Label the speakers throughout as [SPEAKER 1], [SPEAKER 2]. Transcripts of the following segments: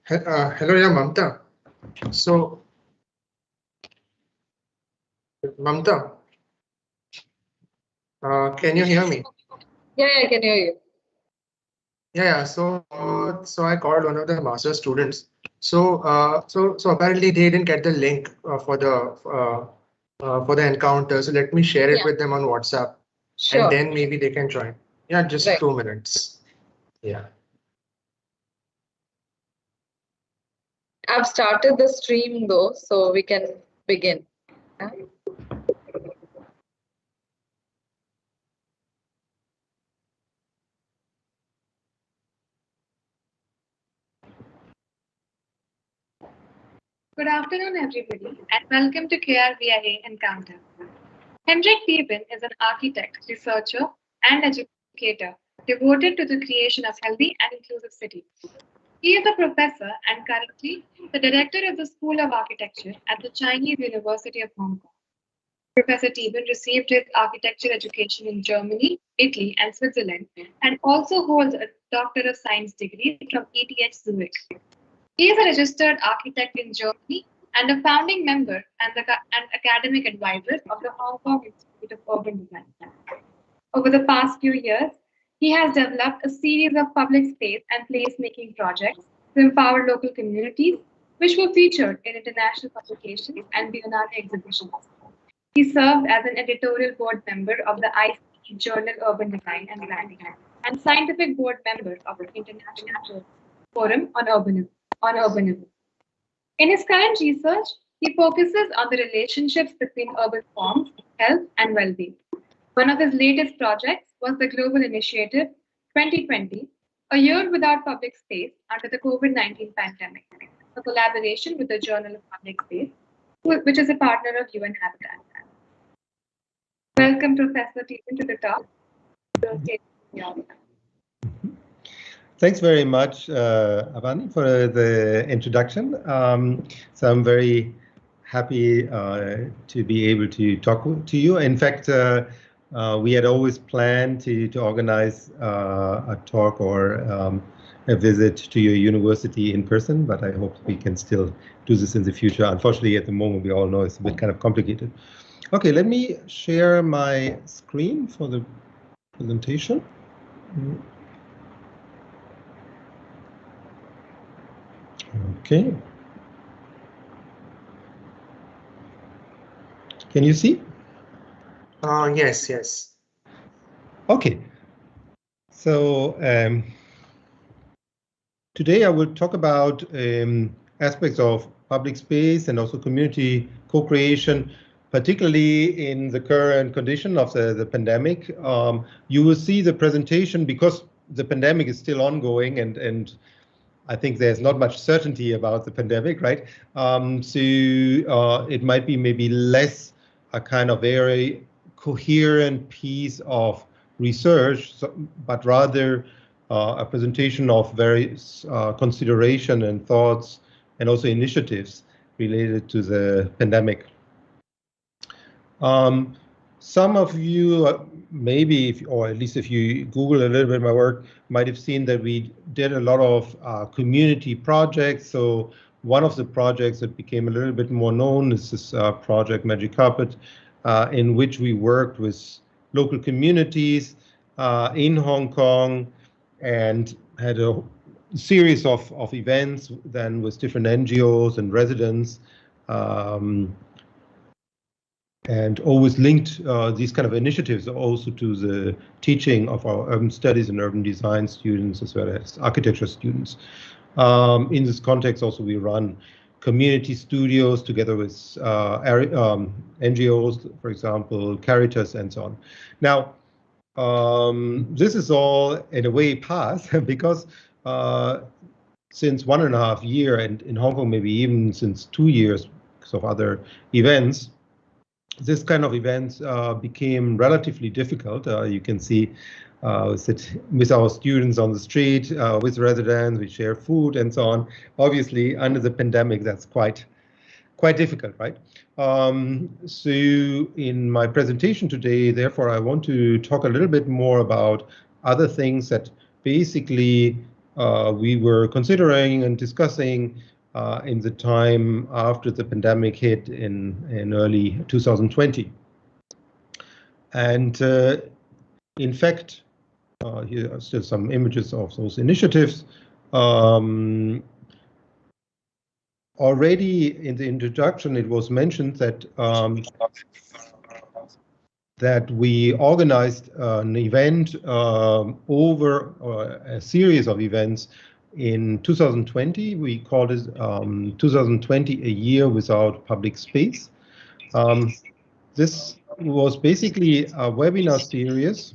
[SPEAKER 1] Hello, yeah, Mamta. So, Mamta, can you hear me?
[SPEAKER 2] Yeah, I can hear you.
[SPEAKER 1] Yeah. So I called one of the master students. So apparently they didn't get the link for the encounter. So let me share it
[SPEAKER 2] Yeah,
[SPEAKER 1] with them on WhatsApp, and
[SPEAKER 2] sure.
[SPEAKER 1] then maybe they can join. Yeah, just
[SPEAKER 2] Right.
[SPEAKER 1] 2 minutes. Yeah.
[SPEAKER 2] I've started the stream though, so we can begin. Yeah.
[SPEAKER 3] Good afternoon, everybody, and welcome to KRVIA Encounter. Hendrik Tieben is an architect, researcher, and educator devoted to the creation of healthy and inclusive cities. He is a professor and currently the director of the School of Architecture at the Chinese University of Hong Kong. Professor Tieben received his architecture education in Germany, Italy, and Switzerland, and also holds a Doctor of Science degree from ETH Zurich. He is a registered architect in Germany and a founding member and academic advisor of the Hong Kong Institute of Urban Design. Over the past few years, he has developed a series of public space and place-making projects to empower local communities, which were featured in international publications and Biennale exhibitions. He served as an editorial board member of the ICE Journal Urban Design and Planning and scientific board member of the International Forum on Urbanism. In his current research, he focuses on the relationships between urban forms, health, and well-being. One of his latest projects was the Global Initiative 2020, a year without public space under the COVID-19 pandemic, a collaboration with the Journal of Public Space, which is a partner of UN Habitat. Welcome, Professor Tieben, to the talk.
[SPEAKER 4] Thanks very much, Avani, for the introduction. So I'm very happy to be able to talk to you. In fact, we had always planned to organize a talk or a visit to your university in person, but I hope we can still do this in the future. Unfortunately, at the moment, we all know it's a bit kind of complicated. Okay, let me share my screen for the presentation. Okay. Can you see?
[SPEAKER 1] Yes.
[SPEAKER 4] Okay. So today I will talk about aspects of public space and also community co-creation, particularly in the current condition of the pandemic. You will see the presentation because the pandemic is still ongoing and I think there's not much certainty about the pandemic, right? So it might be maybe less a kind of very coherent piece of research, but rather a presentation of various consideration and thoughts and also initiatives related to the pandemic. Some of you, maybe, or at least if you Google a little bit my work, might have seen that we did a lot of community projects. So one of the projects that became a little bit more known is this project Magic Carpet, in which we worked with local communities in Hong Kong and had a series of events then with different NGOs and residents. And always linked these kind of initiatives also to the teaching of our urban studies and urban design students as well as architecture students. In this context also we run community studios together with NGOs, for example, Caritas and so on. Now, this is all in a way past because since 1.5 years and in Hong Kong maybe even since 2 years because of other events, this kind of events became relatively difficult. You can see with our students on the street, with residents, we share food and so on. Obviously, under the pandemic, that's quite difficult, right? So in my presentation today, therefore, I want to talk a little bit more about other things that basically we were considering and discussing in the time after the pandemic hit in early 2020. And in fact, here are still some images of those initiatives. Already in the introduction, it was mentioned that that we organized an event over a series of events in 2020. We called it 2020 a year without public space. This was basically a webinar series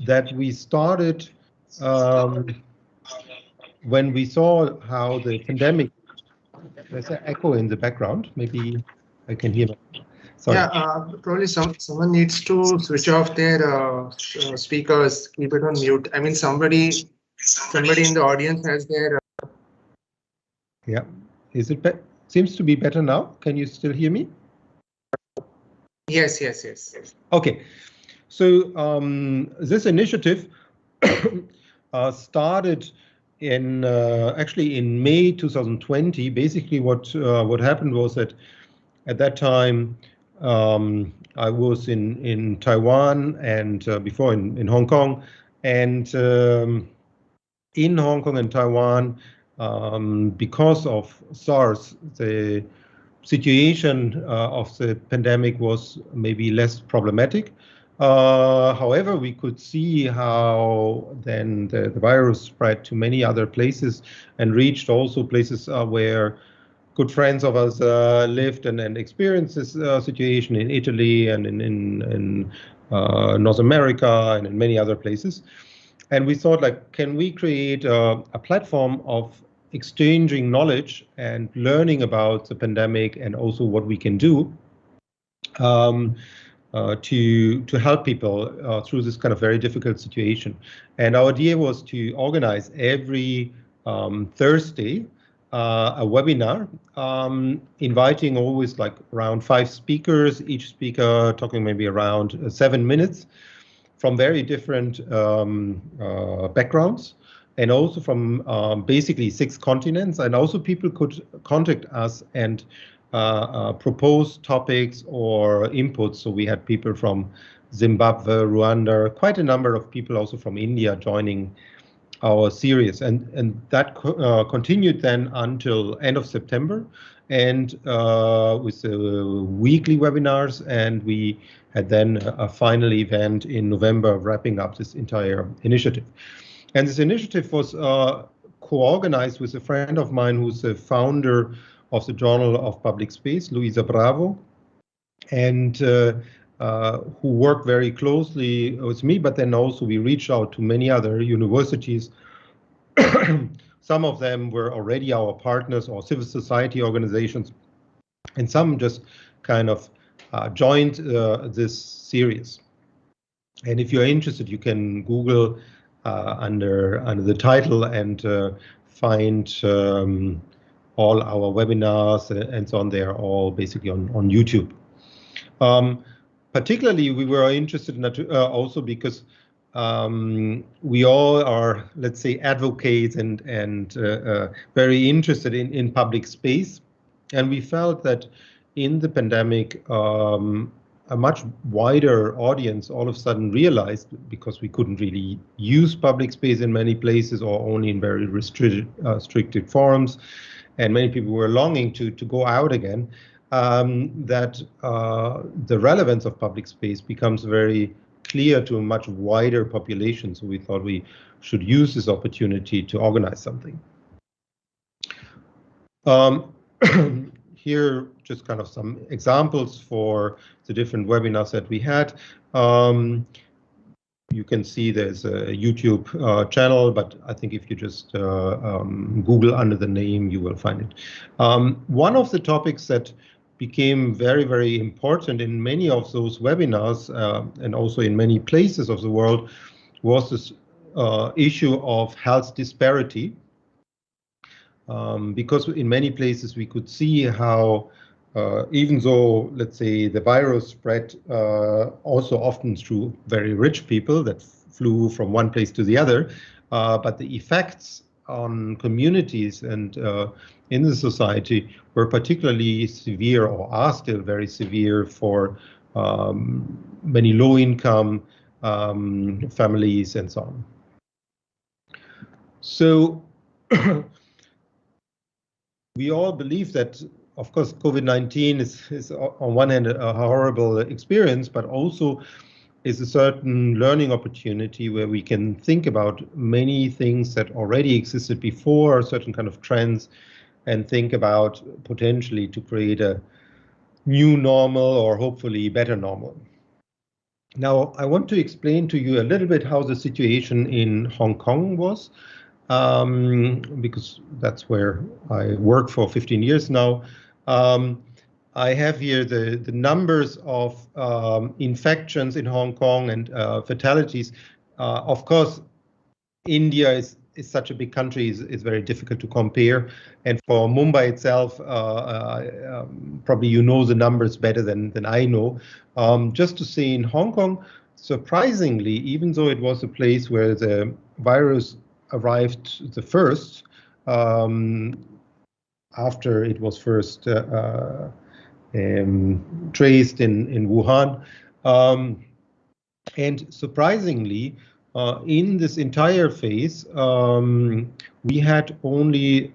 [SPEAKER 4] that we started when we saw how the pandemic. There's an echo in the background. Maybe I can hear. Sorry.
[SPEAKER 1] Yeah, probably someone needs to switch off their speakers, keep it on mute. I mean, somebody in the audience has their.
[SPEAKER 4] Yeah, is it? Seems to be better now. Can you still hear me?
[SPEAKER 1] Yes.
[SPEAKER 4] Okay, so this initiative started in actually in May 2020. Basically, what happened was that at that time I was in Taiwan and before in Hong Kong, and in Hong Kong and Taiwan, because of SARS, the situation of the pandemic was maybe less problematic. However, we could see how then the virus spread to many other places and reached also places where good friends of us lived and experienced this situation in Italy and in North America and in many other places. And we thought, like, can we create a platform of exchanging knowledge and learning about the pandemic and also what we can do to help people through this kind of very difficult situation. And our idea was to organize every Thursday a webinar, inviting always like around 5 speakers, each speaker talking maybe around 7 minutes, from very different backgrounds, and also from basically 6 continents. And also people could contact us and propose topics or inputs. So we had people from Zimbabwe, Rwanda, quite a number of people also from India joining our series, and that continued then until end of September, and with weekly webinars, and we had then a final event in November wrapping up this entire initiative. And this initiative was co-organized with a friend of mine who's the founder of the Journal of Public Space, Luisa Bravo, and who worked very closely with me, but then also we reached out to many other universities. Some of them were already our partners or civil society organizations, and some just kind of joined this series. And if you're interested, you can Google under the title and find all our webinars and so on. They're all basically on YouTube. Particularly, we were interested in that also because we all are, let's say, advocates and very interested in public space. And we felt that in the pandemic, a much wider audience all of a sudden realized, because we couldn't really use public space in many places or only in very restricted forums, and many people were longing to go out again, that the relevance of public space becomes very clear to a much wider population. So we thought we should use this opportunity to organize something. Here, just kind of some examples for the different webinars that we had. You can see there's a YouTube channel, but I think if you just Google under the name, you will find it. One of the topics that became very, very important in many of those webinars and also in many places of the world was this issue of health disparity. Because in many places we could see how even though, let's say, the virus spread also often through very rich people that flew from one place to the other, but the effects on communities and in the society were particularly severe, or are still very severe, for many low-income families and so on. So we all believe that, of course, COVID-19 is on one hand a horrible experience, but also is a certain learning opportunity where we can think about many things that already existed before, certain kind of trends, and think about potentially to create a new normal, or hopefully better normal. Now, I want to explain to you a little bit how the situation in Hong Kong was, because that's where I work for 15 years now. I have here the numbers of infections in Hong Kong and fatalities. Of course, India is such a big country, is very difficult to compare. And for Mumbai itself, probably you know the numbers better than I know. Just to say, in Hong Kong, surprisingly, even though it was a place where the virus arrived the first, after it was first traced in Wuhan, and surprisingly, in this entire phase, we had only,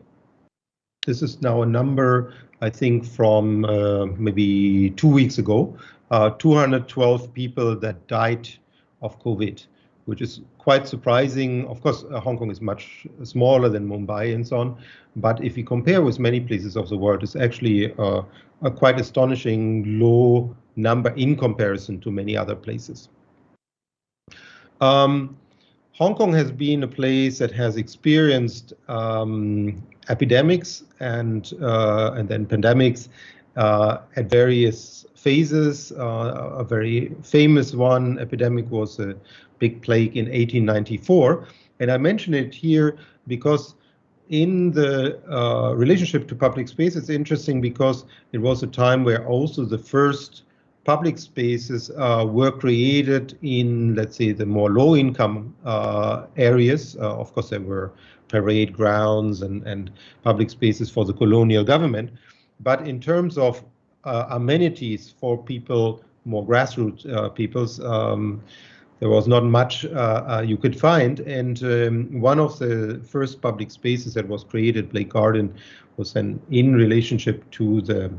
[SPEAKER 4] this is now a number, I think, from maybe 2 weeks ago, 212 people that died of COVID, which is quite surprising. Of course, Hong Kong is much smaller than Mumbai and so on, but if you compare with many places of the world, it's actually a quite astonishing low number in comparison to many other places. Hong Kong has been a place that has experienced epidemics and then pandemics at various phases. A very famous one epidemic was a big plague in 1894, and I mention it here because in the relationship to public space, it's interesting because it was a time where also the first public spaces were created in, let's say, the more low-income areas. Of course, there were parade grounds and public spaces for the colonial government. But in terms of amenities for people, more grassroots peoples, there was not much you could find. And one of the first public spaces that was created, Blake Garden, was then in relationship to the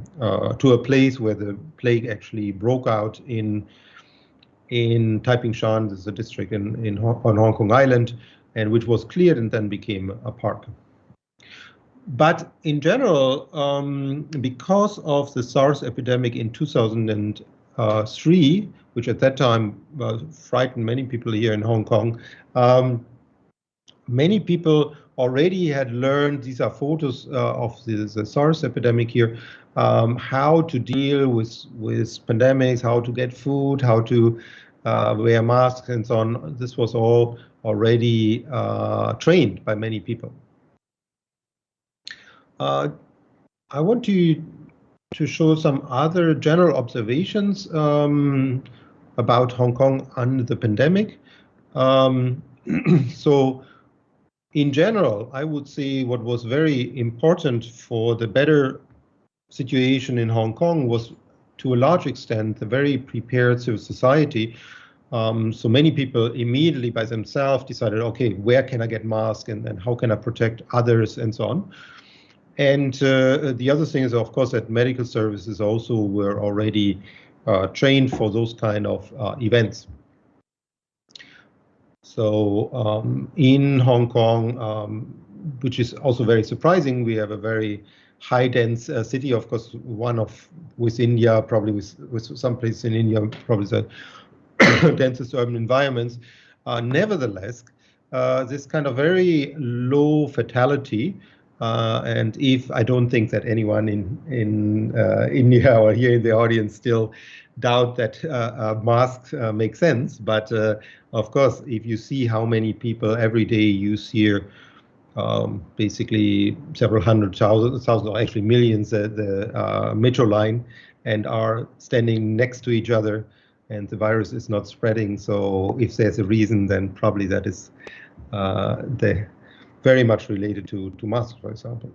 [SPEAKER 4] to a place where the plague actually broke out in Taiping Shan, this is a district on Hong Kong Island, and which was cleared and then became a park. But in general, because of the SARS epidemic in 2003, which at that time frightened many people here in Hong Kong, many people already had learned, these are photos of the SARS epidemic here, how to deal with pandemics, how to get food, how to wear masks and so on. This was all already trained by many people. I want to show some other general observations about Hong Kong under the pandemic. So in general, I would say what was very important for the better situation in Hong Kong was, to a large extent, the very prepared civil society. So many people immediately by themselves decided, okay, where can I get masks and how can I protect others and so on. And the other thing is, of course, that medical services also were already trained for those kind of events. So in Hong Kong, which is also very surprising, we have a very high dense city, of course, one of, with India, probably with some places in India, probably the densest urban environments. Nevertheless, this kind of very low fatality, and if I don't think that anyone in India or here in the audience still doubt that masks make sense, but of course, if you see how many people every day use here, basically several hundred thousand, or actually millions, the metro line, and are standing next to each other, and the virus is not spreading. So if there's a reason, then probably that is very much related to masks, for example.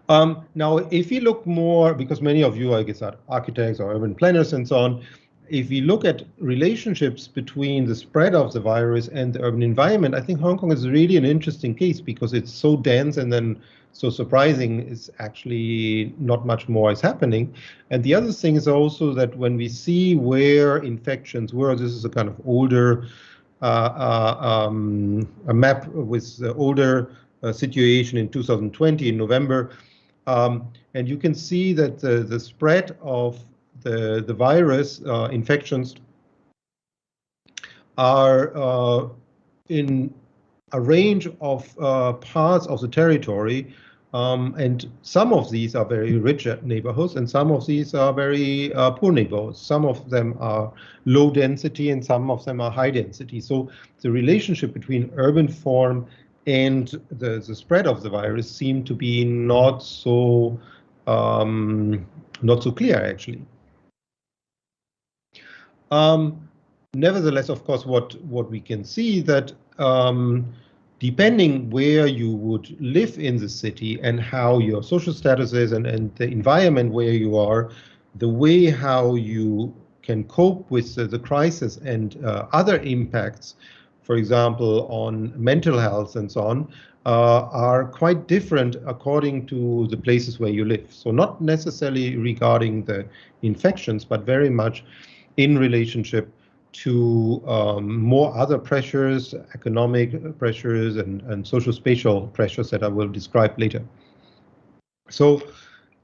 [SPEAKER 4] Now, if you look more, because many of you, I guess, are architects or urban planners and so on, if we look at relationships between the spread of the virus and the urban environment, I think Hong Kong is really an interesting case because it's so dense and then so surprising is actually not much more is happening. And the other thing is also that when we see where infections were, this is a kind of older a map with the older situation in 2020 in November. And you can see that the spread of the virus infections are in a range of parts of the territory. And some of these are very rich neighborhoods and some of these are very poor neighborhoods. Some of them are low density and some of them are high density. So the relationship between urban form and the spread of the virus seem to be not so clear, actually. Nevertheless, of course, what we can see that depending where you would live in the city and how your social status is and the environment where you are, the way how you can cope with the crisis and other impacts, for example, on mental health and so on, are quite different according to the places where you live. So not necessarily regarding the infections, but very much in relationship to more other pressures, economic pressures and social spatial pressures that I will describe later. So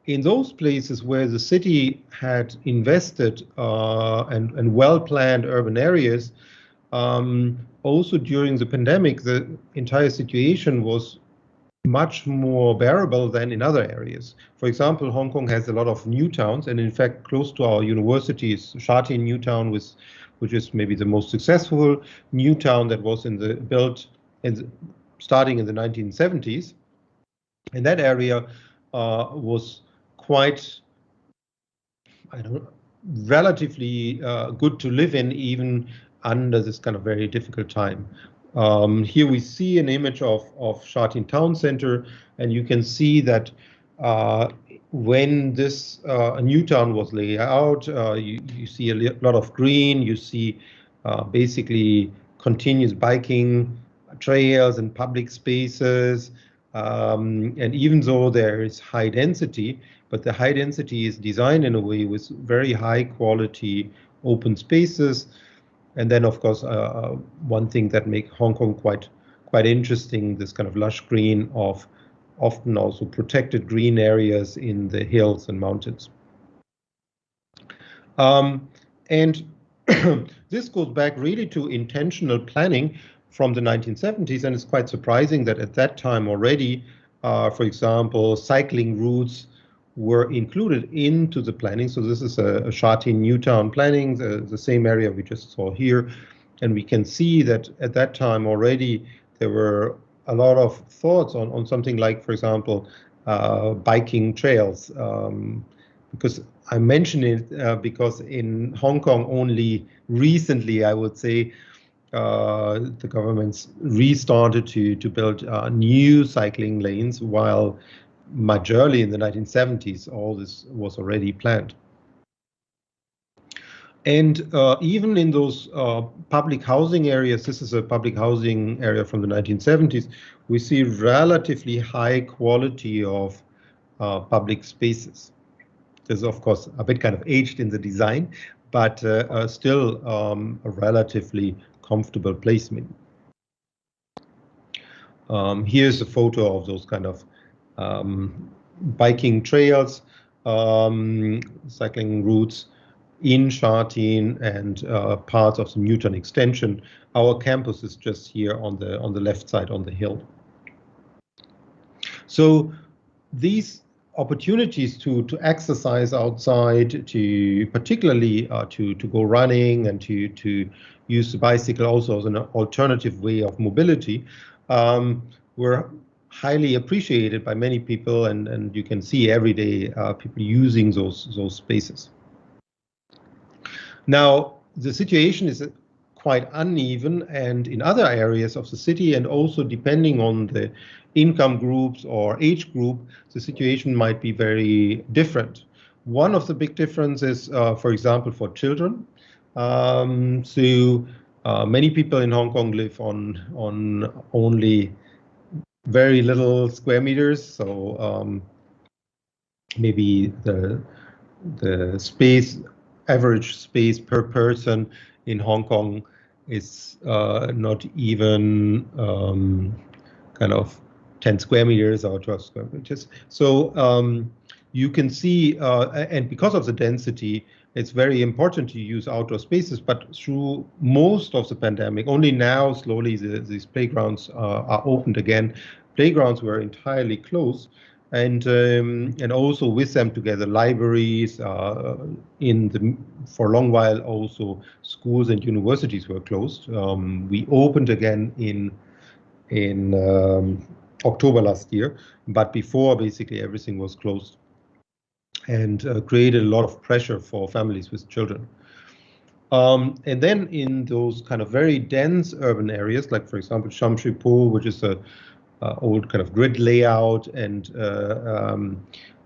[SPEAKER 4] in those places where the city had invested and well-planned urban areas, also during the pandemic, the entire situation was much more bearable than in other areas. For example, Hong Kong has a lot of new towns, and in fact, close to our university is Sha Tin New Town, which is maybe the most successful new town that was starting in the 1970s. And that area was quite, relatively good to live in, even under this kind of very difficult time. Here we see an image of Sha Tin Town Center, and you can see that when this new town was laid out, you see a lot of green, you see basically continuous biking trails and public spaces, and even though there is high density, but the high density is designed in a way with very high quality open spaces. And then, of course, one thing that makes Hong Kong quite interesting, this kind of lush green of often also protected green areas in the hills and mountains. And this goes back really to intentional planning from the 1970s, and it's quite surprising that at that time already, for example, cycling routes were included into the planning. So this is a Sha Tin New Town planning, the same area we just saw here. And we can see that at that time already, there were a lot of thoughts on something like, for example, biking trails. Because I mention it because in Hong Kong only recently, I would say, the governments restarted to build new cycling lanes, while majorly in the 1970s, all this was already planned. And even in those public housing areas, this is a public housing area from the 1970s, we see relatively high quality of public spaces. This is, of course, a bit kind of aged in the design, but still a relatively comfortable placement. Here's a photo of those kind of biking trails, cycling routes in Sha Tin and parts of the Newton extension. Our campus is just here on the left side on the hill. So these opportunities to exercise outside, to particularly to go running and to use the bicycle also as an alternative way of mobility, were highly appreciated by many people, and you can see every day people using those spaces. Now, the situation is quite uneven, and in other areas of the city, and also depending on the income groups or age group, the situation might be very different. One of the big differences, for example, for children. Many people in Hong Kong live on only very little square meters, so maybe the average space per person in Hong Kong is not even kind of 10 square meters or 12 square meters. So you can see, and because of the density, it's very important to use outdoor spaces, but through most of the pandemic, only now slowly these playgrounds are opened again. Playgrounds were entirely closed, and also with them together, libraries, for a long while also schools and universities were closed. We opened again in October last year, but before basically everything was closed, and created a lot of pressure for families with children. And then in those kind of very dense urban areas, like for example Sham Shui Po, which is a old kind of grid layout, and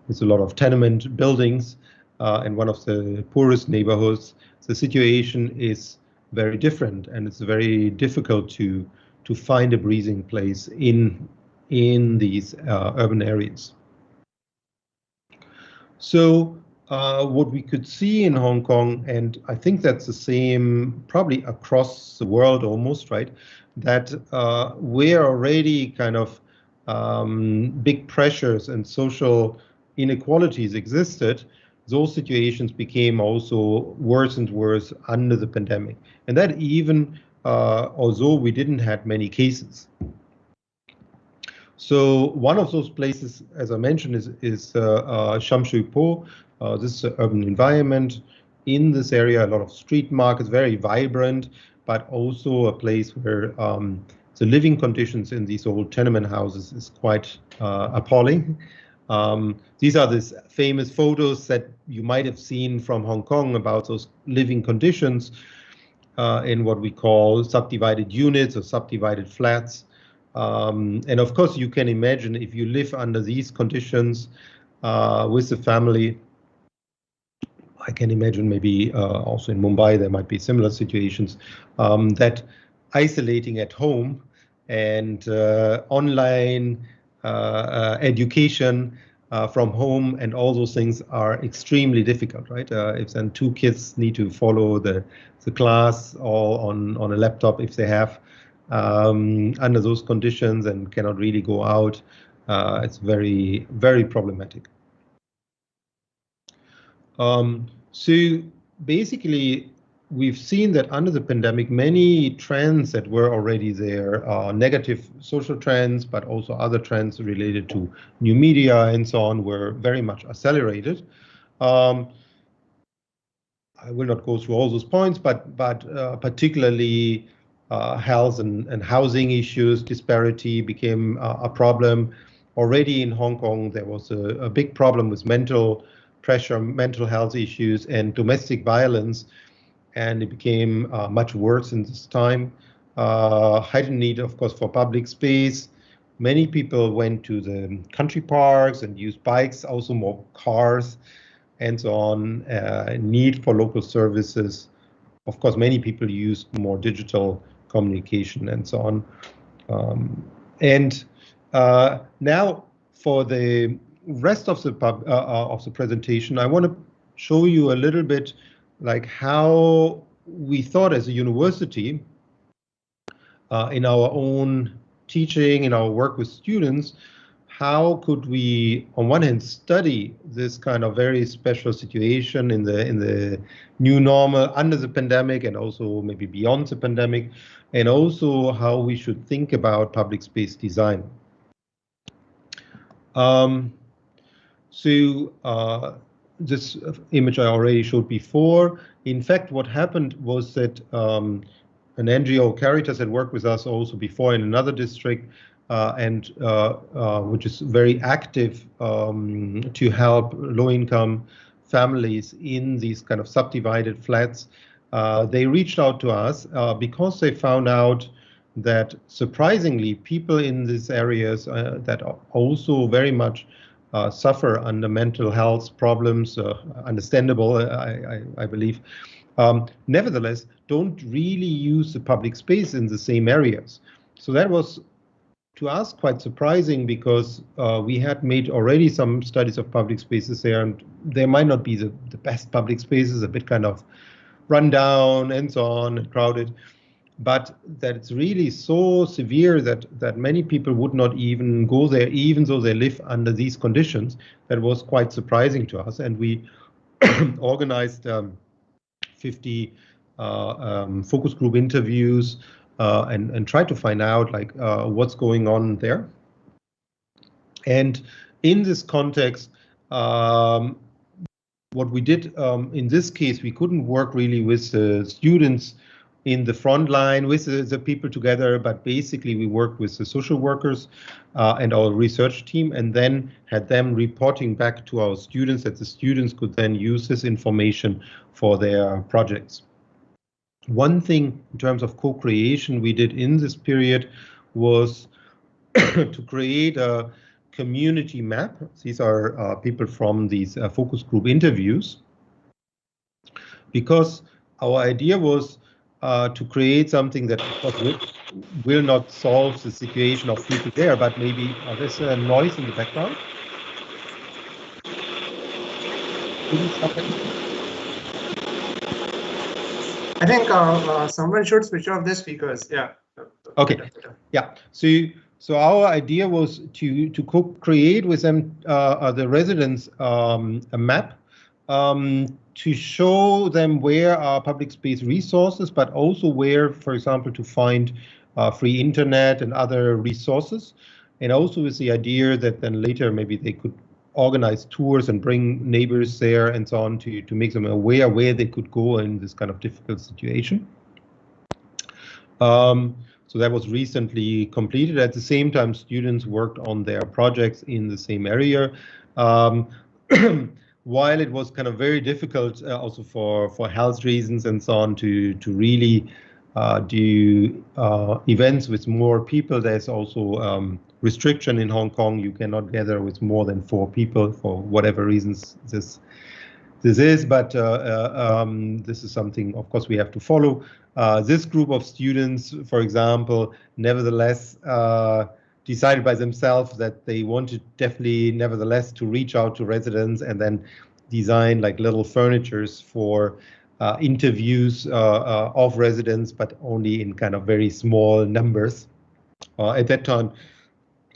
[SPEAKER 4] with a lot of tenement buildings, and one of the poorest neighborhoods, the situation is very different, and it's very difficult to find a breathing place in these urban areas. So what we could see in Hong Kong, and I think that's the same probably across the world almost, right, that where already kind of big pressures and social inequalities existed, those situations became also worse and worse under the pandemic. And that even although we didn't have many cases. So one of those places, as I mentioned, is Sham Shui Po. This is an urban environment. In this area, a lot of street markets, very vibrant, but also a place where the living conditions in these old tenement houses is quite appalling. These are these famous photos that you might have seen from Hong Kong about those living conditions in what we call subdivided units or subdivided flats. And of course, you can imagine if you live under these conditions with the family. I can imagine maybe also in Mumbai there might be similar situations, that isolating at home and online education from home and all those things are extremely difficult, right? If then two kids need to follow the class all on a laptop if they have, under those conditions, and cannot really go out, it's very, very problematic. So basically, we've seen that under the pandemic, many trends that were already there, negative social trends, but also other trends related to new media and so on, were very much accelerated. I will not go through all those points, but particularly health and housing issues, disparity became a problem. Already in Hong Kong, there was a big problem with mental pressure, mental health issues, and domestic violence, and it became much worse in this time. Heightened need, of course, for public space. Many people went to the country parks and used bikes, also more cars, and so on. Need for local services. Of course, many people used more digital communication and so on. Now for the rest of the presentation, I want to show you a little bit like how we thought as a university in our own teaching, in our work with students, how could we, on one hand, study this kind of very special situation in the new normal under the pandemic, and also maybe beyond the pandemic, and also how we should think about public space design. This image I already showed before. In fact, what happened was that an NGO, Caritas, had worked with us also before in another district, which is very active to help low-income families in these kind of subdivided flats. they reached out to us because they found out that surprisingly people in these areas that are also very much suffer under mental health problems, understandable, I believe, nevertheless don't really use the public space in the same areas. So that was, to us, quite surprising, because we had made already some studies of public spaces there, and they might not be the best public spaces, a bit kind of run down and so on and crowded, but that it's really so severe that many people would not even go there, even though they live under these conditions. That was quite surprising to us, and we organized 50 focus group interviews and tried to find out like what's going on there. And in this context, what we did in this case, we couldn't work really with the students in the front line with the people together, but basically we worked with the social workers and our research team, and then had them reporting back to our students, that the students could then use this information for their projects. One thing in terms of co-creation we did in this period was to create a community map. These are people from these focus group interviews, because our idea was to create something that will not solve the situation of people there, but maybe there's a noise in the background.
[SPEAKER 1] I think someone should switch off their speakers. Yeah.
[SPEAKER 4] Okay. Yeah. So our idea was to co-create with them, the residents, a map to show them where are public space resources, but also where, for example, to find free internet and other resources. And also with the idea that then later maybe they could organize tours and bring neighbors there and so on to make them aware where they could go in this kind of difficult situation. So that was recently completed. At the same time, students worked on their projects in the same area. While it was kind of very difficult also for health reasons and so on to really do events with more people, there's also restriction in Hong Kong. You cannot gather with more than 4 people for whatever reasons this is, but this is something, of course, we have to follow. This group of students, for example, nevertheless decided by themselves that they wanted definitely, nevertheless, to reach out to residents and then design like little furnitures for interviews of residents, but only in kind of very small numbers. At that time,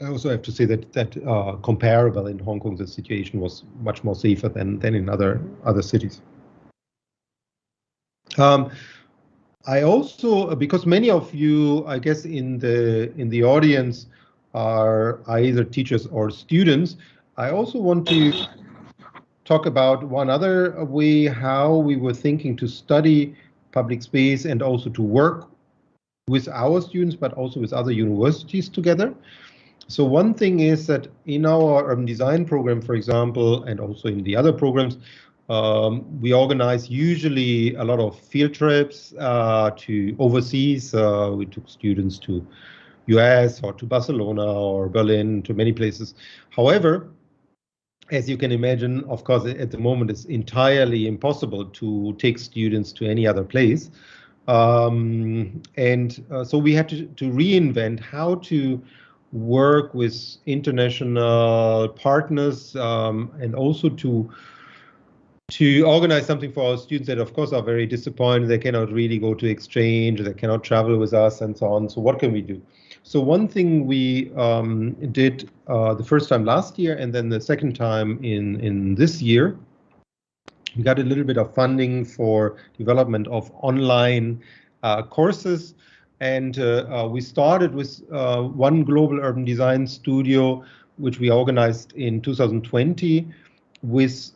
[SPEAKER 4] I also have to say that comparable in Hong Kong, the situation was much more safer than in other cities. I also, because many of you, I guess, in the audience are either teachers or students, I also want to talk about one other way how we were thinking to study public space and also to work with our students, but also with other universities together. So one thing is that in our urban design program, for example, and also in the other programs, we organize usually a lot of field trips to overseas. We took students to US or to Barcelona or Berlin, to many places. However, as you can imagine, of course, at the moment, it's entirely impossible to take students to any other place. So we had to reinvent how to work with international partners and also to organize something for our students that, of course, are very disappointed. They cannot really go to exchange, they cannot travel with us and so on. So what can we do? So one thing we did the first time last year and then the second time in this year, we got a little bit of funding for development of online courses. And we started with one global urban design studio, which we organized in 2020 with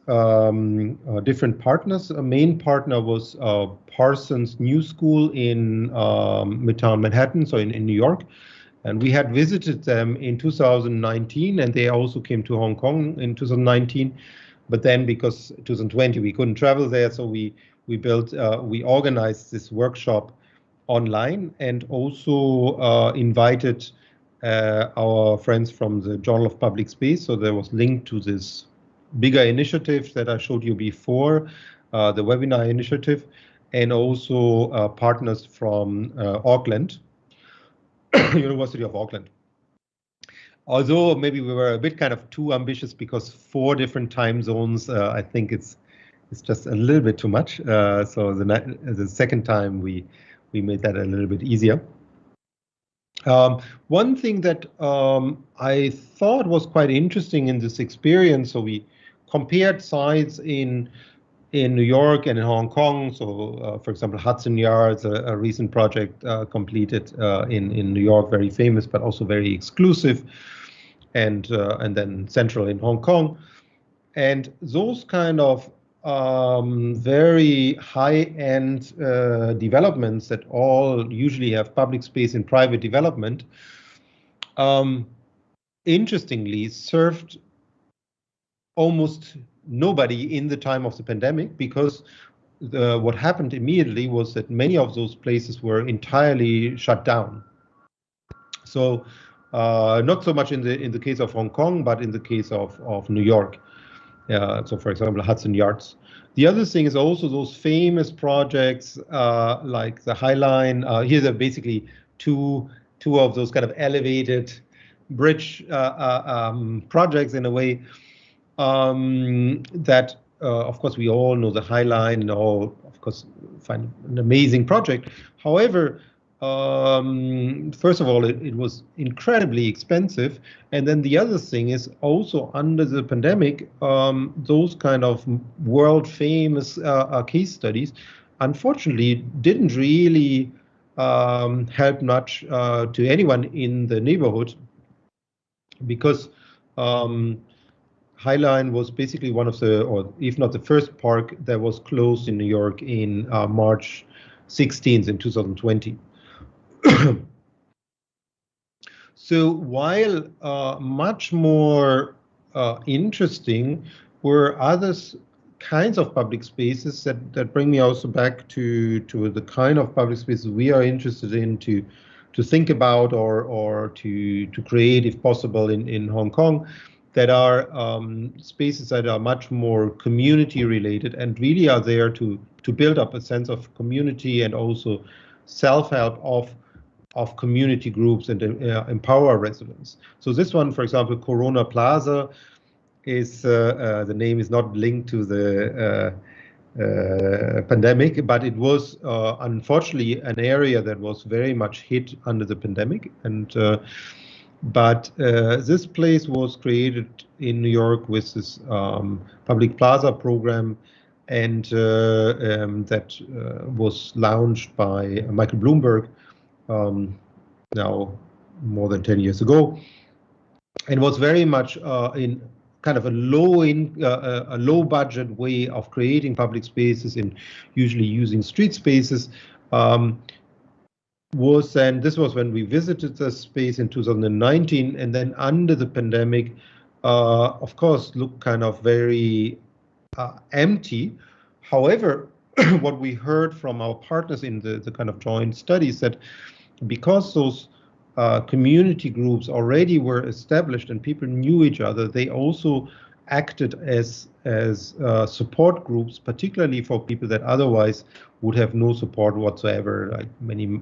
[SPEAKER 4] different partners. A main partner was Parsons New School in Midtown Manhattan, so in New York. And we had visited them in 2019, and they also came to Hong Kong in 2019. But then because 2020 we couldn't travel there, so we we organized this workshop online and also invited our friends from the Journal of Public Space. So there was linked to this bigger initiative that I showed you before, the webinar initiative, and also partners from Auckland, University of Auckland. Although maybe we were a bit kind of too ambitious because 4 different time zones, I think it's just a little bit too much. So the second time we made that a little bit easier. One thing that I thought was quite interesting in this experience, so we compared sites in New York and in Hong Kong. So, for example, Hudson Yards, a recent project completed in New York, very famous, but also very exclusive, and then Central in Hong Kong. And those kind of very high-end developments that all usually have public space and private development, interestingly served almost nobody in the time of the pandemic, because what happened immediately was that many of those places were entirely shut down. So not so much in the case of Hong Kong, but in the case of New York. So, for example, Hudson Yards. The other thing is also those famous projects like the High Line. Here are basically two of those kind of elevated bridge projects in a way that, of course, we all know the High Line and all, of course, find an amazing project. However, first of all, it was incredibly expensive. And then the other thing is also under the pandemic, those kind of world famous case studies, unfortunately, didn't really help much to anyone in the neighborhood, because High Line was basically one of the, or if not the first park that was closed in New York in March 16th in 2020. So while much more interesting were other kinds of public spaces that bring me also back to the kind of public spaces we are interested in to think about or to create, if possible, in Hong Kong, that are spaces that are much more community related and really are there to build up a sense of community and also self-help of community groups and empower residents. So this one, for example, Corona Plaza, is the name is not linked to the pandemic, but it was unfortunately an area that was very much hit under the pandemic. And but this place was created in New York with this public plaza program, and that was launched by Michael Bloomberg now more than 10 years ago, and was very much in kind of a low budget way of creating public spaces and usually using street spaces. This was when we visited the space in 2019, and then under the pandemic, of course, looked kind of very empty. However, what we heard from our partners in the kind of joint studies, that because those community groups already were established and people knew each other, they also acted as support groups, particularly for people that otherwise would have no support whatsoever, like many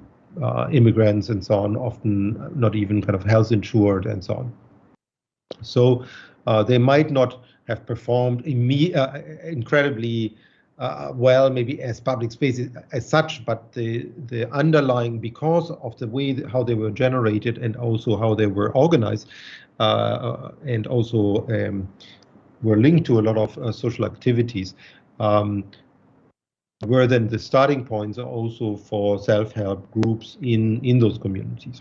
[SPEAKER 4] immigrants and so on, often not even kind of health insured and so on. So they might not have performed incredibly well, maybe as public spaces as such, but the underlying, because of the way how they were generated and also how they were organized, and also were linked to a lot of social activities, were then the starting points also for self-help groups in those communities,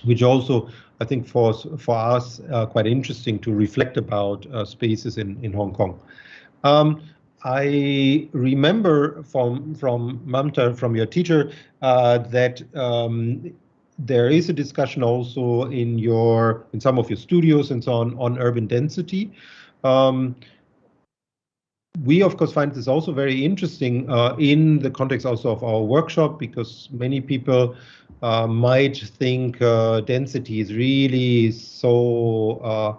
[SPEAKER 4] which also, I think, for us quite interesting to reflect about spaces in Hong Kong. I remember from Mamta, from your teacher, that there is a discussion also in some of your studios and so on urban density. we, of course, find this also very interesting in the context also of our workshop, because many people might think density is really so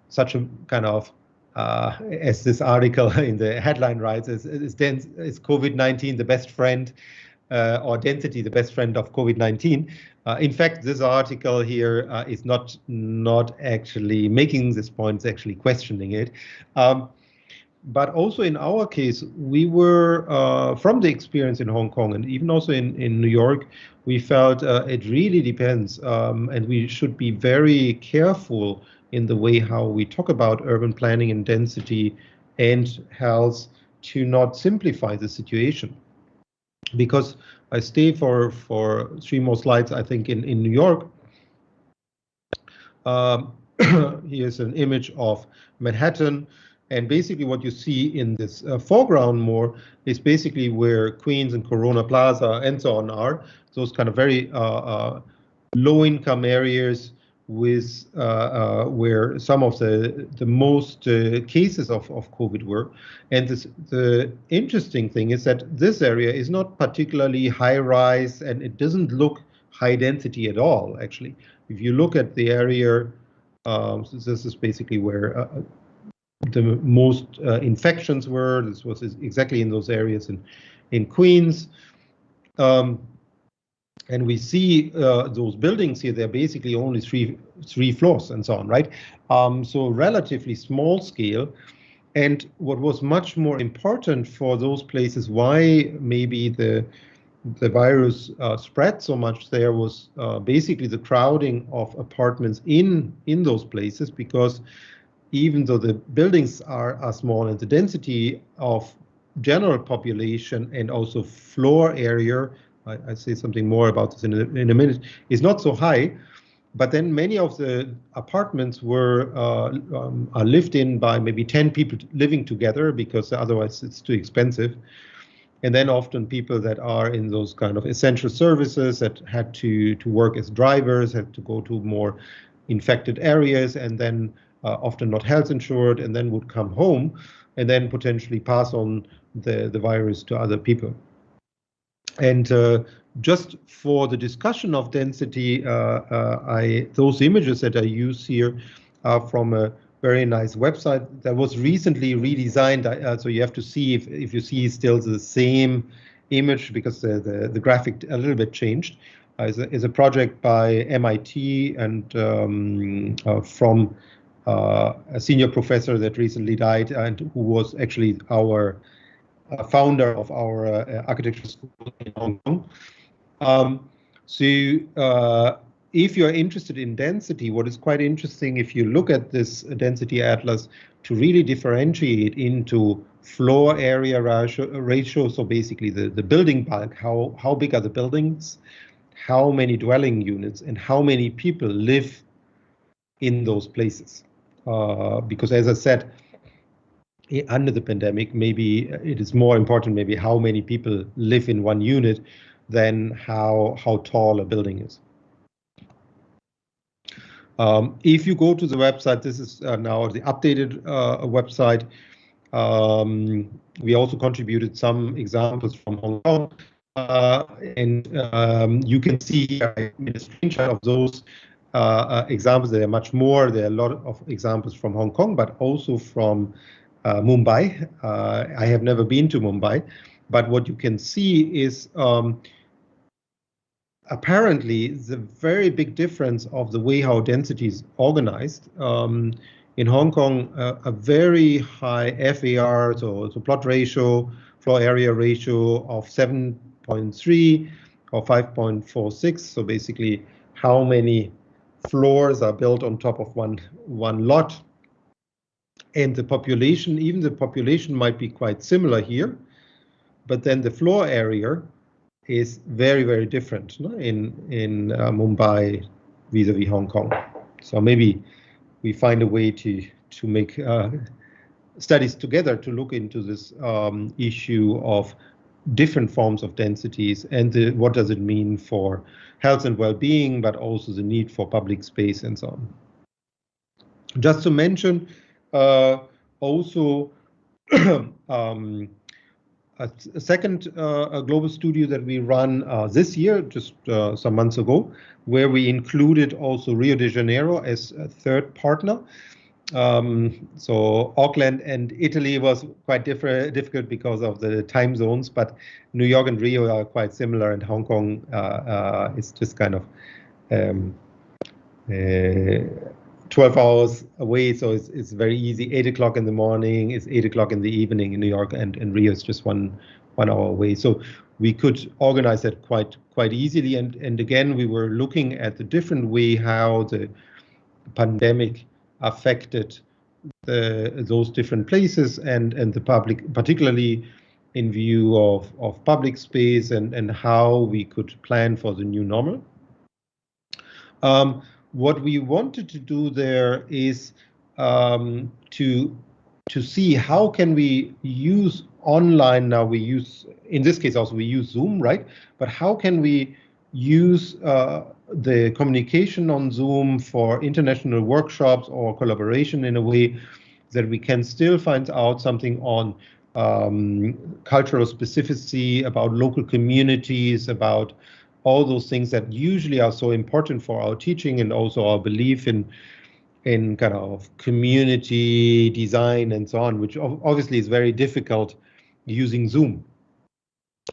[SPEAKER 4] such a kind of as this article in the headline writes, is COVID-19 the best friend, or density the best friend of COVID-19? In fact, this article here is not actually making this point; it's actually questioning it. But also in our case, we were, from the experience in Hong Kong and even also in New York, we felt it really depends, and we should be very careful in the way how we talk about urban planning and density and health to not simplify the situation. Because I stay for 3 more slides, I think, in New York. Here's an image of Manhattan. And basically what you see in this foreground more is basically where Queens and Corona Plaza and so on are. Those kind of very low income areas with where some of the most cases of COVID were. And the interesting thing is that this area is not particularly high rise, and it doesn't look high density at all, actually. If you look at the area, so this is basically where the most infections were. This was exactly in those areas in Queens. And we see those buildings here, they're basically only three floors and so on, right? So relatively small scale. And what was much more important for those places, why maybe the virus spread so much there, was basically the crowding of apartments in those places, because even though the buildings are small and the density of general population and also floor area, I say something more about this in a minute, is not so high, but then many of the apartments were are lived in by maybe 10 people living together, because otherwise it's too expensive. And then often people that are in those kind of essential services that had to work as drivers, had to go to more infected areas, and then often not health insured, and then would come home and then potentially pass on the virus to other people. And just for the discussion of density, those images that I use here are from a very nice website that was recently redesigned. So you have to see if you see still the same image, because the graphic a little bit changed. Is a project by MIT and from a senior professor that recently died, and who was actually our founder of our architecture school in Hong Kong. If you're interested in density, what is quite interesting, if you look at this density atlas, to really differentiate into floor area ratio, so basically the building bulk, how big are the buildings, how many dwelling units, and how many people live in those places. Because as I said, under the pandemic, maybe it is more important maybe how many people live in one unit than how tall a building is. If you go to the website, this is now the updated website. We also contributed some examples from Hong Kong, and you can see here I made a screenshot of those examples. There are much more. There are a lot of examples from Hong Kong, but also from Mumbai. I have never been to Mumbai, but what you can see is apparently the very big difference of the way how density is organized. In Hong Kong, a very high FAR, so plot ratio, floor area ratio of 7.3 or 5.46. So basically, how many floors are built on top of one lot. And the population, even the population might be quite similar here, but then the floor area is very, very different, no? in Mumbai vis-a-vis Hong Kong. So maybe we find a way to make studies together to look into this issue of different forms of densities and what does it mean for health and well-being, but also the need for public space and so on. Just to mention, also a second a global studio that we run this year, just some months ago, where we included also Rio de Janeiro as a third partner. So Auckland and Italy was quite difficult because of the time zones, but New York and Rio are quite similar, and Hong Kong is just kind of 12 hours away, so it's very easy. 8 o'clock in the morning is 8 o'clock in the evening in New York, and Rio is just one hour away. So we could organize that quite easily. And again, we were looking at the different way how the pandemic affected those different places and the public, particularly in view of public space and how we could plan for the new normal. What we wanted to do there is to see how can we use online. Now we use, in this case also we use Zoom, right? But how can we use the communication on Zoom for international workshops or collaboration in a way that we can still find out something on cultural specificity, about local communities, about all those things that usually are so important for our teaching and also our belief in kind of community design and so on, which obviously is very difficult using Zoom.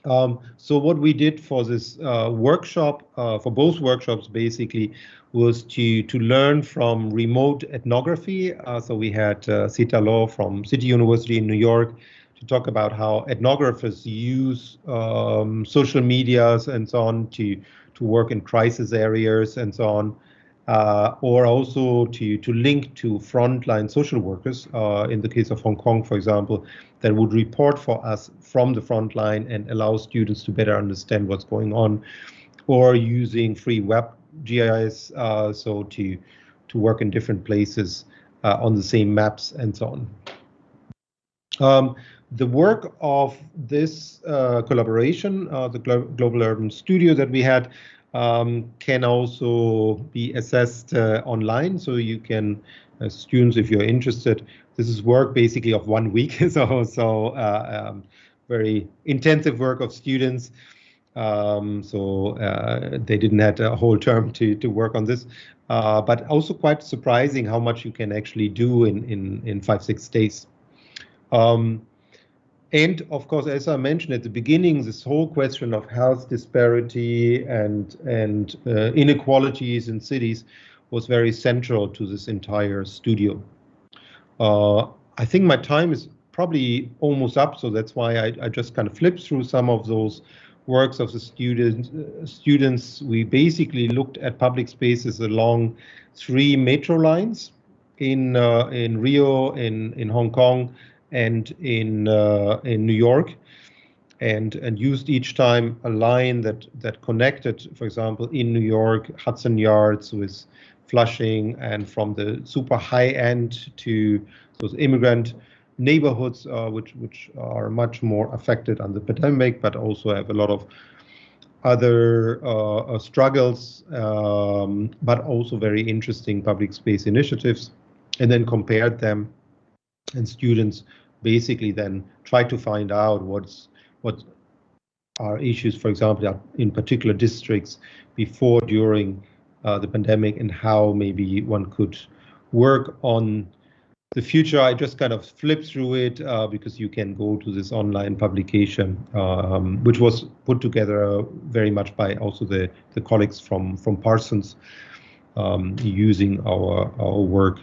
[SPEAKER 4] So what we did for this workshop, for both workshops basically, was to learn from remote ethnography. So we had Sita Law from City University in New York to talk about how ethnographers use social medias and so on to work in crisis areas and so on, or also to link to frontline social workers, in the case of Hong Kong, for example, that would report for us from the front line and allow students to better understand what's going on, or using free web GIS, so to work in different places on the same maps and so on. The work of this collaboration, the Global Urban Studio that we had, can also be assessed online. So you can, students, if you're interested, this is work basically of 1 week. So very intensive work of students. They didn't have a whole term to work on this, but also quite surprising how much you can actually do in 5-6 days. And of course, as I mentioned at the beginning, this whole question of health disparity and inequalities in cities was very central to this entire studio. I think my time is probably almost up, so that's why I just kind of flipped through some of those works of the students. We basically looked at public spaces along 3 metro lines in Rio, in Hong Kong, and in New York, and used each time a line that connected, for example, in New York, Hudson Yards with Flushing, and from the super high end to those immigrant neighborhoods, which are much more affected on the pandemic, but also have a lot of other struggles, but also very interesting public space initiatives, and then compared them. And students basically then try to find out what are issues, for example, in particular districts before, during the pandemic, and how maybe one could work on the future. I just kind of flipped through it because you can go to this online publication, which was put together very much by also the colleagues from Parsons, using our work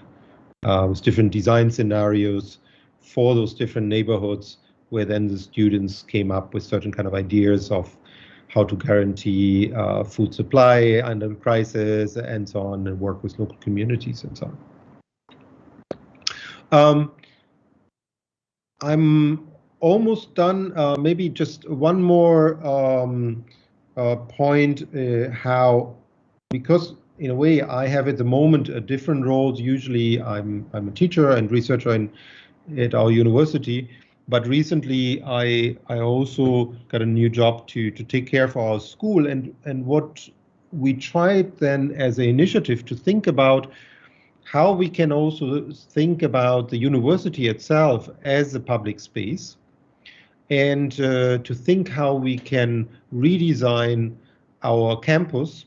[SPEAKER 4] with different design scenarios for those different neighborhoods, where then the students came up with certain kind of ideas of how to guarantee food supply under crisis and so on, and work with local communities and so on. I'm almost done. Maybe just one more point, how, because in a way I have at the moment different roles. Usually I'm a teacher and researcher at our university, but recently I also got a new job to take care for our school, and what we tried then as an initiative to think about how we can also think about the university itself as a public space, and to think how we can redesign our campus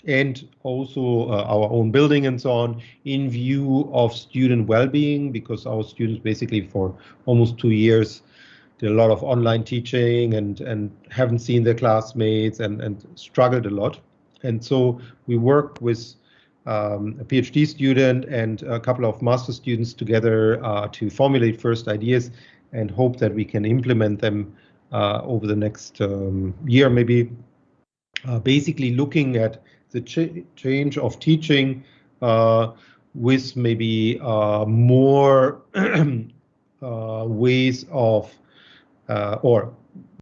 [SPEAKER 4] and also our own building and so on in view of student well-being, because our students basically for almost 2 years did a lot of online teaching and haven't seen their classmates and struggled a lot. And so we work with a PhD student and a couple of master students together to formulate first ideas and hope that we can implement them over the next year, maybe. Basically looking at the change of teaching with maybe more ways of or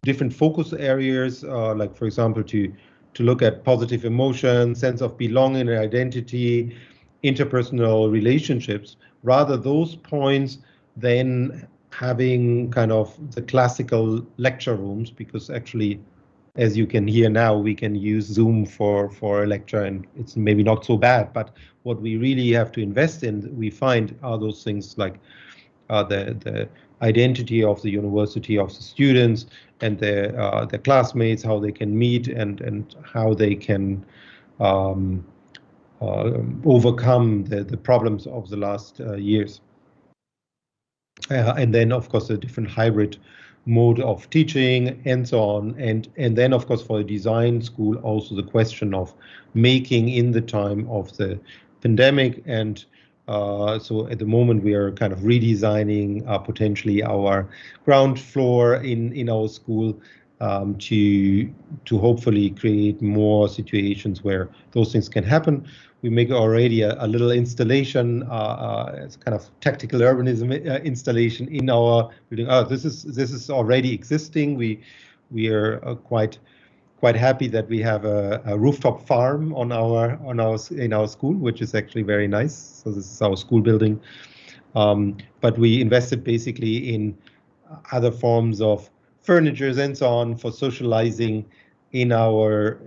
[SPEAKER 4] different focus areas, like for example to look at positive emotion, sense of belonging and identity, interpersonal relationships, rather those points than having kind of the classical lecture rooms, because actually, as you can hear now, we can use Zoom for a lecture and it's maybe not so bad. But what we really have to invest in, we find, are those things like the identity of the university, of the students and their classmates, how they can meet and how they can overcome the problems of the last years. And then, of course, the different hybrid mode of teaching and so on. And then, of course, for the design school, also the question of making in the time of the pandemic. And so at the moment, we are kind of redesigning potentially our ground floor in our school to hopefully create more situations where those things can happen. We make already a little installation, it's kind of tactical urbanism installation in our building. Oh, this is already existing. We are quite happy that we have a rooftop farm in our school, which is actually very nice. So this is our school building, but we invested basically in other forms of furnitures and so on for socializing in our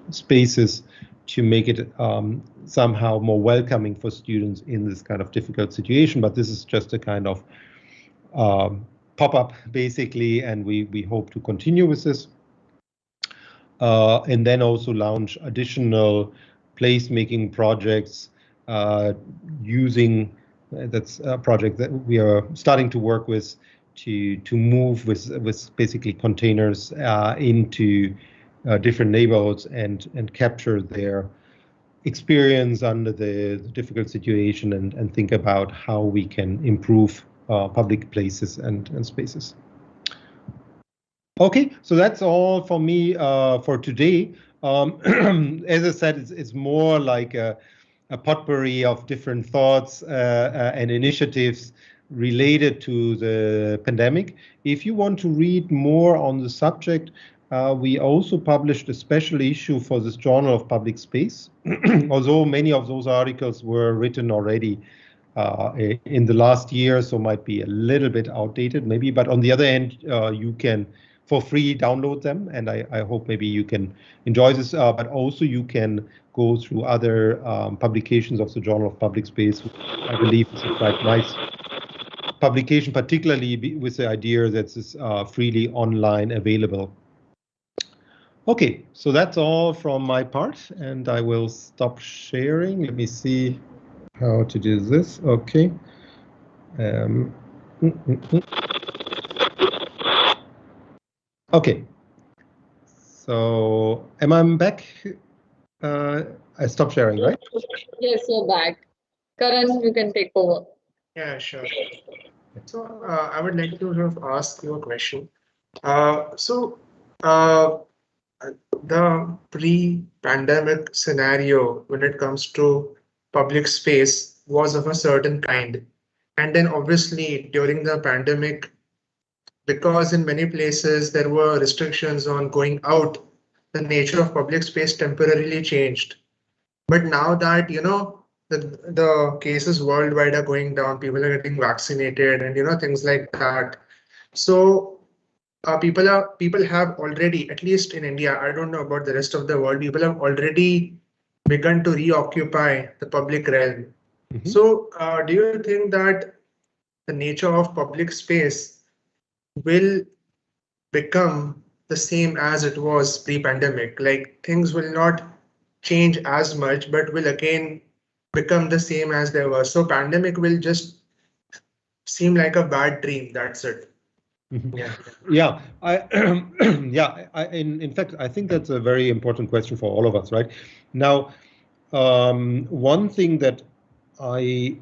[SPEAKER 4] spaces to make it somehow more welcoming for students in this kind of difficult situation. But this is just a kind of pop-up basically, and we hope to continue with this. And then also launch additional placemaking projects using, that's a project that we are starting to work with to move with basically containers into different neighborhoods and capture their experience under the difficult situation and think about how we can improve public places and spaces. Okay, so that's all for me for today. As I said, it's more like a potpourri of different thoughts and initiatives related to the pandemic. If you want to read more on the subject, we also published a special issue for this Journal of Public Space, although many of those articles were written already in the last year, so might be a little bit outdated maybe, but on the other hand, you can for free download them, and I hope maybe you can enjoy this, but also you can go through other publications of the Journal of Public Space, which I believe is a quite nice publication, particularly with the idea that it's freely online available. Okay, so that's all from my part, and I will stop sharing. Let me see how to do this. Okay. Okay. So am I back? I stopped sharing, right?
[SPEAKER 2] Yes, you're back. Karan, you can take over.
[SPEAKER 1] Yeah, sure. So I would like to sort of ask you a question. The pre-pandemic scenario when it comes to public space was of a certain kind. And then obviously during the pandemic, because in many places there were restrictions on going out, the nature of public space temporarily changed. But now that, you know, the cases worldwide are going down, people are getting vaccinated and, you know, things like that. So people have already, at least in India, I don't know about the rest of the world, people have already begun to reoccupy the public realm. So, do you think that the nature of public space will become the same as it was pre-pandemic? Like things will not change as much, but will again become the same as they were. So pandemic will just seem like a bad dream. That's it. Yeah.
[SPEAKER 4] Yeah, in fact, I think that's a very important question for all of us, right? Now, one thing that I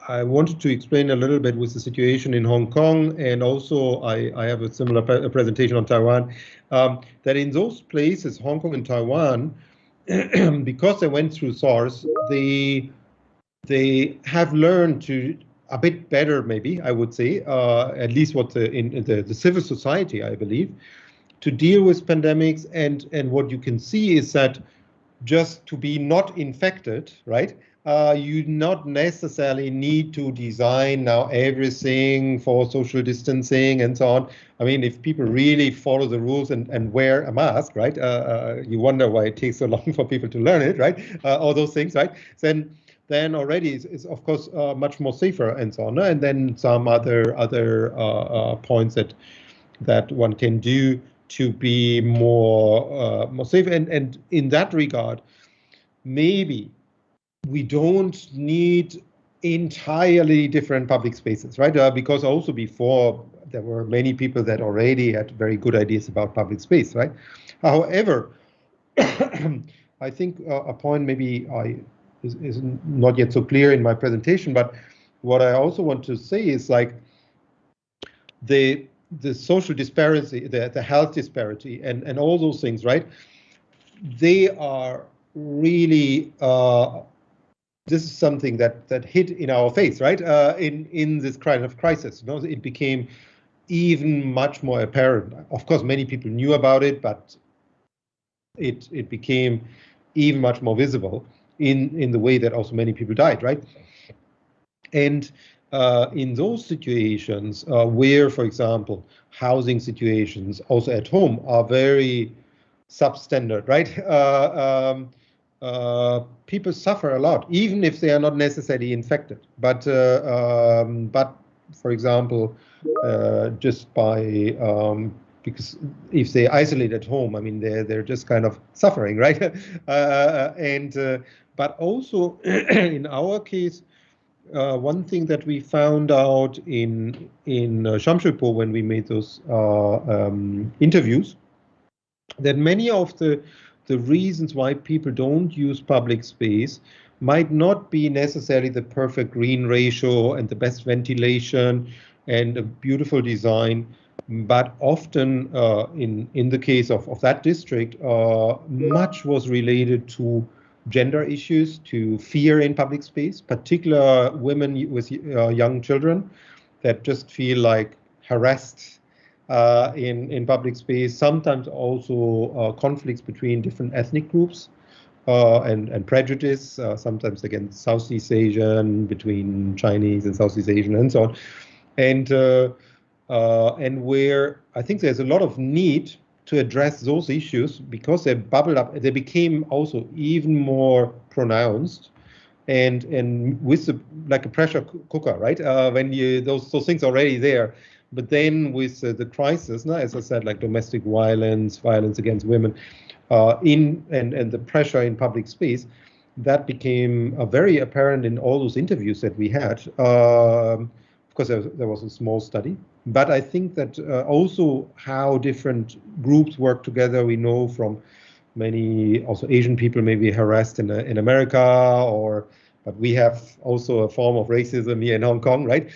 [SPEAKER 4] wanted to explain a little bit was the situation in Hong Kong, and also I have a similar presentation on Taiwan, that in those places, Hong Kong and Taiwan, because they went through SARS, they have learned to a bit better, maybe I would say, at least what in the civil society, I believe, to deal with pandemics. And what you can see is that just to be not infected, right? You not necessarily need to design now everything for social distancing and so on. I mean, if people really follow the rules and wear a mask, right? You wonder why it takes so long for people to learn it, right? All those things, right? Then already is of course much more safer and so on. And then some other points that one can do to be more safe. And in that regard, maybe we don't need entirely different public spaces, right? Because also before there were many people that already had very good ideas about public space, right? However, I think a point maybe is not yet so clear in my presentation, but what I also want to say is like the social disparity, the health disparity, and all those things, right? They are really this is something that hit in our face, right? In this kind of crisis, you know, it became even much more apparent. Of course, many people knew about it, but it became even much more visible in the way that also many people died, right? And in those situations where, for example, housing situations also at home are very substandard, right? People suffer a lot, even if they are not necessarily infected. But for example, just by because if they isolate at home, I mean, they're just kind of suffering, right? But also in our case, one thing that we found out in Shamshirpur when we made those interviews, that many of the reasons why people don't use public space might not be necessarily the perfect green ratio and the best ventilation and a beautiful design, but often in the case of that district, much was related to gender issues, to fear in public space, particular women with young children that just feel like harassed in public space, sometimes also conflicts between different ethnic groups and prejudice, sometimes against Southeast Asian, between Chinese and Southeast Asian and so on. And where I think there's a lot of need to address those issues because they bubbled up, they became also even more pronounced, and with like a pressure cooker, right? When you those things are already there, but then with the crisis, as I said, like domestic violence against women, and the pressure in public space, that became very apparent in all those interviews that we had. Of course, there was a small study, but I think that also how different groups work together. We know from many also Asian people may be harassed in America, but we have also a form of racism here in Hong Kong, right?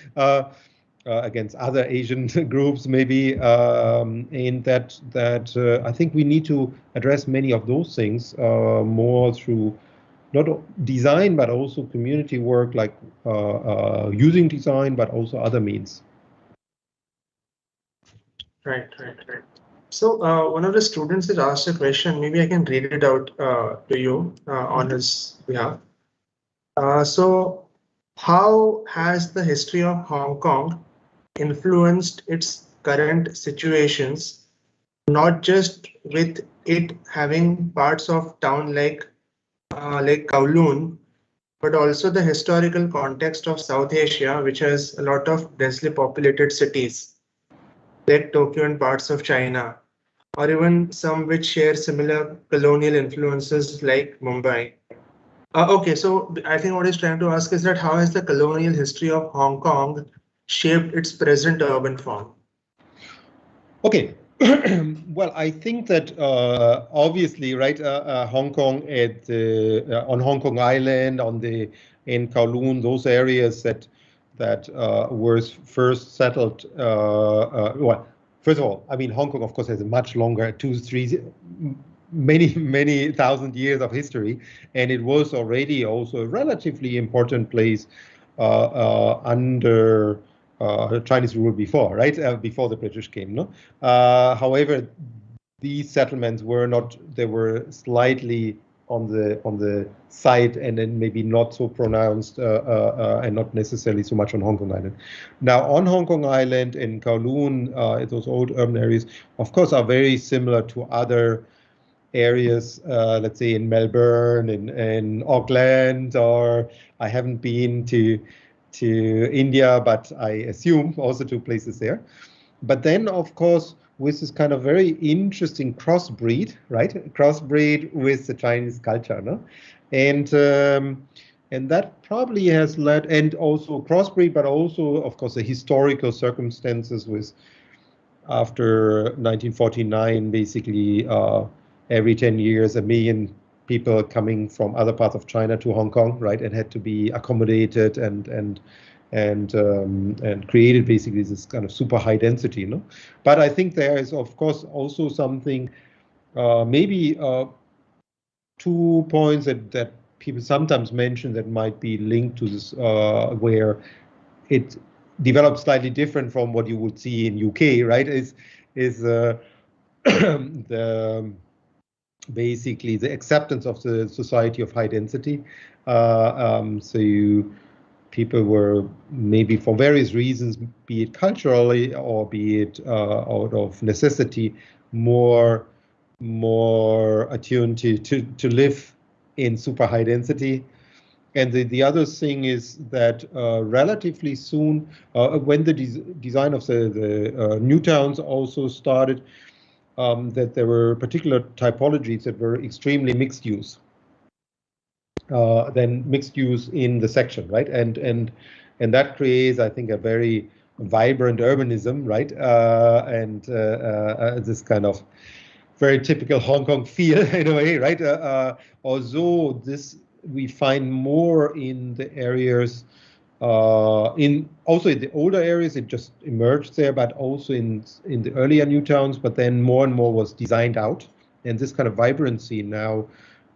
[SPEAKER 4] Against other Asian groups, maybe, and that I think we need to address many of those things more through not design, but also community work, like using design, but also other means.
[SPEAKER 1] Right. So one of the students has asked a question. Maybe I can read it out to you on his behalf. So how has the history of Hong Kong influenced its current situations, not just with it having parts of town like like Kowloon, but also the historical context of South Asia, which has a lot of densely populated cities like Tokyo and parts of China, or even some which share similar colonial influences like Mumbai. Okay, so I think what he's trying to ask is that how has the colonial history of Hong Kong shaped its present urban form?
[SPEAKER 4] Okay. Well, I think that obviously, right, Hong Kong on Hong Kong Island, in Kowloon, those areas that were first settled. Well, first of all, I mean, Hong Kong, of course, has a much longer many thousand years of history, and it was already also a relatively important place under Chinese rule before, right? Before the British came, no? However, these settlements were not, they were slightly on the side and then maybe not so pronounced and not necessarily so much on Hong Kong Island. Now, on Hong Kong Island in Kowloon, those old urban areas, of course, are very similar to other areas, let's say in Melbourne, in Auckland, or I haven't been to India, but I assume also to places there. But then, of course, with this kind of very interesting crossbreed, right? Crossbreed with the Chinese culture, no? And that probably has led, and also crossbreed, but also, of course, the historical circumstances with after 1949, basically every 10 years, 1 million people coming from other parts of China to Hong Kong, right, and had to be accommodated and created basically this kind of super high density, no? But I think there is, of course, also something, maybe 2 points that people sometimes mention that might be linked to this, where it develops slightly different from what you would see in UK, right? Is the basically the acceptance of the society of high density. People were maybe for various reasons, be it culturally or be it out of necessity, more attuned to live in super high density. And the other thing is that relatively soon, when the design of the new towns also started, that there were particular typologies that were extremely mixed use. Then mixed use in the section, right? And that creates, I think, a very vibrant urbanism, right? This kind of very typical Hong Kong feel in a way, right? Although this we find more in the areas, also in the older areas, it just emerged there, but also in the earlier new towns. But then more and more was designed out, and this kind of vibrancy now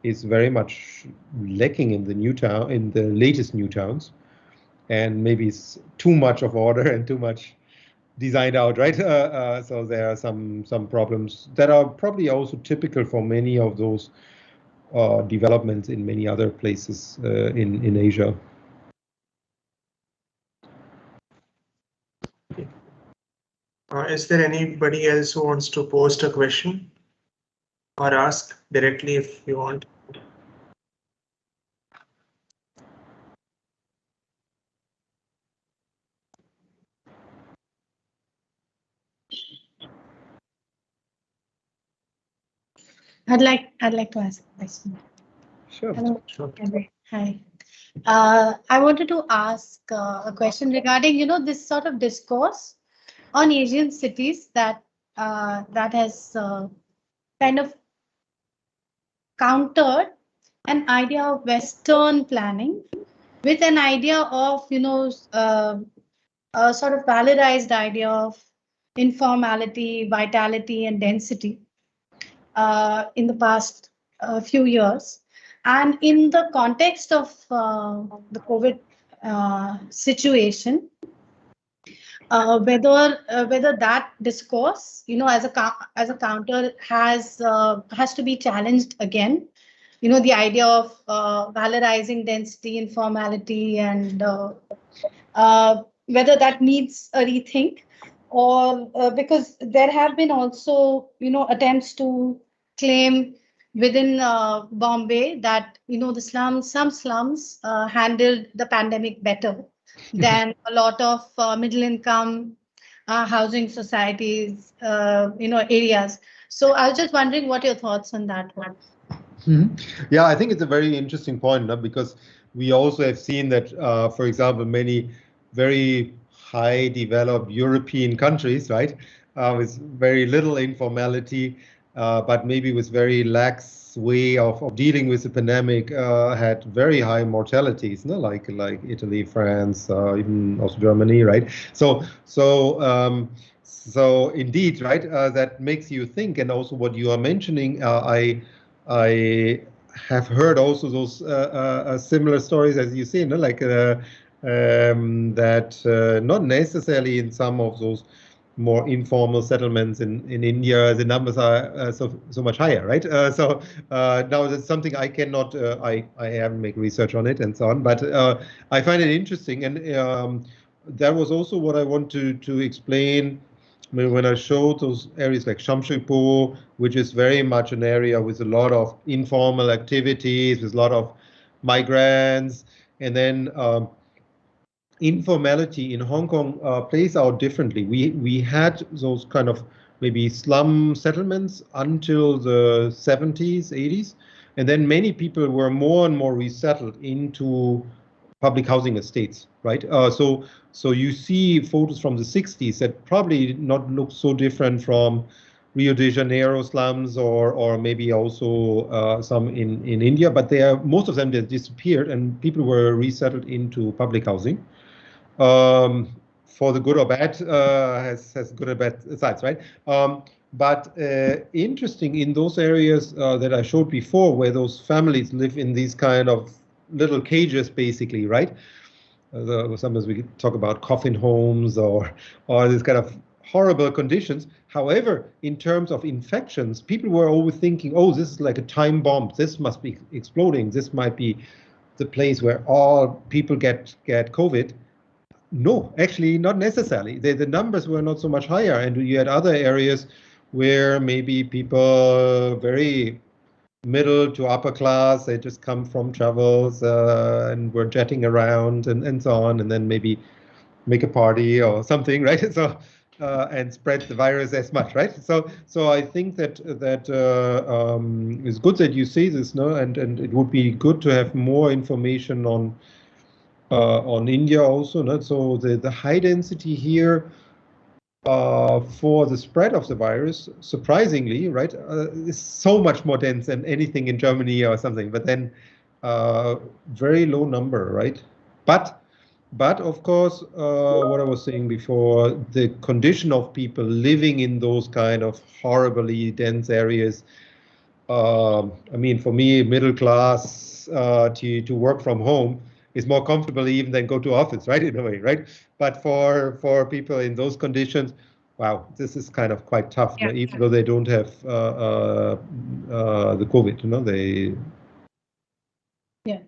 [SPEAKER 4] is very much lacking in the latest new towns, and maybe it's too much of order and too much designed out, right? So there are some problems that are probably also typical for many of those developments in many other places in Asia.
[SPEAKER 1] Is there anybody else who wants to post a question or ask directly if you want?
[SPEAKER 5] I'd like to ask a question.
[SPEAKER 4] Sure.
[SPEAKER 5] Hello.
[SPEAKER 1] Sure.
[SPEAKER 5] Hi. I wanted to ask a question regarding, this sort of discourse on Asian cities that has kind of countered an idea of Western planning with an idea of, a sort of valorized idea of informality, vitality, and density in the past few years. And in the context of the COVID situation, whether that discourse, as a counter has to be challenged again. The idea of valorizing density, informality, and whether that needs a rethink, or because there have been also, attempts to claim within Bombay that the slums, some slums handled the pandemic better than a lot of middle income housing societies, areas. So I was just wondering what your thoughts on that one.
[SPEAKER 4] Yeah, I think it's a very interesting point, no? Because we also have seen that, for example, many very high developed European countries, right, with very little informality, but maybe with very lax way of dealing with the pandemic, had very high mortalities, no? Like Italy, France, even also Germany, right? So indeed, right, that makes you think, and also what you are mentioning, I have heard also those similar stories as you see, no? Like that not necessarily in some of those more informal settlements in India, the numbers are so much higher, right? So now that's something I cannot, I haven't made research on it and so on, but I find it interesting, and that was also what I want to explain when I showed those areas like Shamshirpur, which is very much an area with a lot of informal activities, with a lot of migrants, and then informality in Hong Kong plays out differently. We had those kind of maybe slum settlements until the 70s, 80s, and then many people were more and more resettled into public housing estates, right? So you see photos from the 60s that probably not look so different from Rio de Janeiro slums or maybe also some in India, but most of them they disappeared and people were resettled into public housing. For the good or bad, has good or bad sides, right? But interesting in those areas that I showed before, where those families live in these kind of little cages, basically, right? Sometimes we talk about coffin homes or this kind of horrible conditions. However, in terms of infections, people were always thinking, oh, this is like a time bomb. This must be exploding. This might be the place where all people get COVID. No, actually, not necessarily. The numbers were not so much higher, and you had other areas where maybe people very middle to upper class, they just come from travels and were jetting around and so on, and then maybe make a party or something, right? So and spread the virus as much, right? So I think that it's good that you say this, no? And it would be good to have more information on India also, no? So the high density here for the spread of the virus, surprisingly, right, is so much more dense than anything in Germany or something. But then very low number, right? But of course, what I was saying before, the condition of people living in those kind of horribly dense areas. I mean, for me, middle class to work from home is more comfortable even than go to office, right? In a way, right? But for people in those conditions, wow, this is kind of quite tough.
[SPEAKER 3] Yeah.
[SPEAKER 4] No? Even though they don't have the COVID, they.
[SPEAKER 5] Yeah.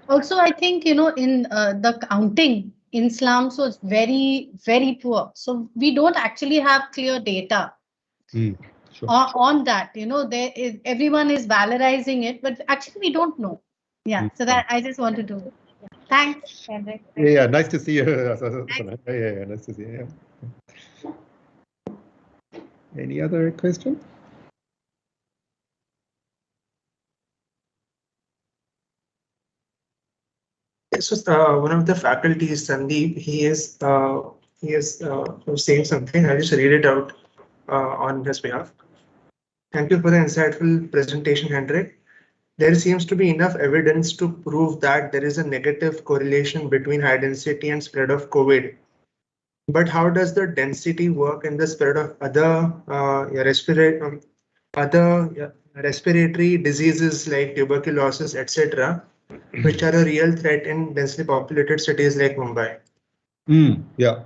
[SPEAKER 5] Also, I think in the counting in slums was very, very poor. So we don't actually have clear data
[SPEAKER 4] Sure.
[SPEAKER 5] on that. Everyone is valorizing it, but actually we don't know. Yeah. So that I just wanted to. Thanks, Hendrik.
[SPEAKER 4] Yeah, nice to see you. Yeah, nice to see you. Yeah. Any other question?
[SPEAKER 1] So one of the faculties, Sandeep, he is saying something. I'll just read it out on his behalf. Thank you for the insightful presentation, Hendrik. There seems to be enough evidence to prove that there is a negative correlation between high density and spread of COVID. But how does the density work in the spread of other respiratory diseases like tuberculosis, etc., which are a real threat in densely populated cities like Mumbai?
[SPEAKER 4] Yeah.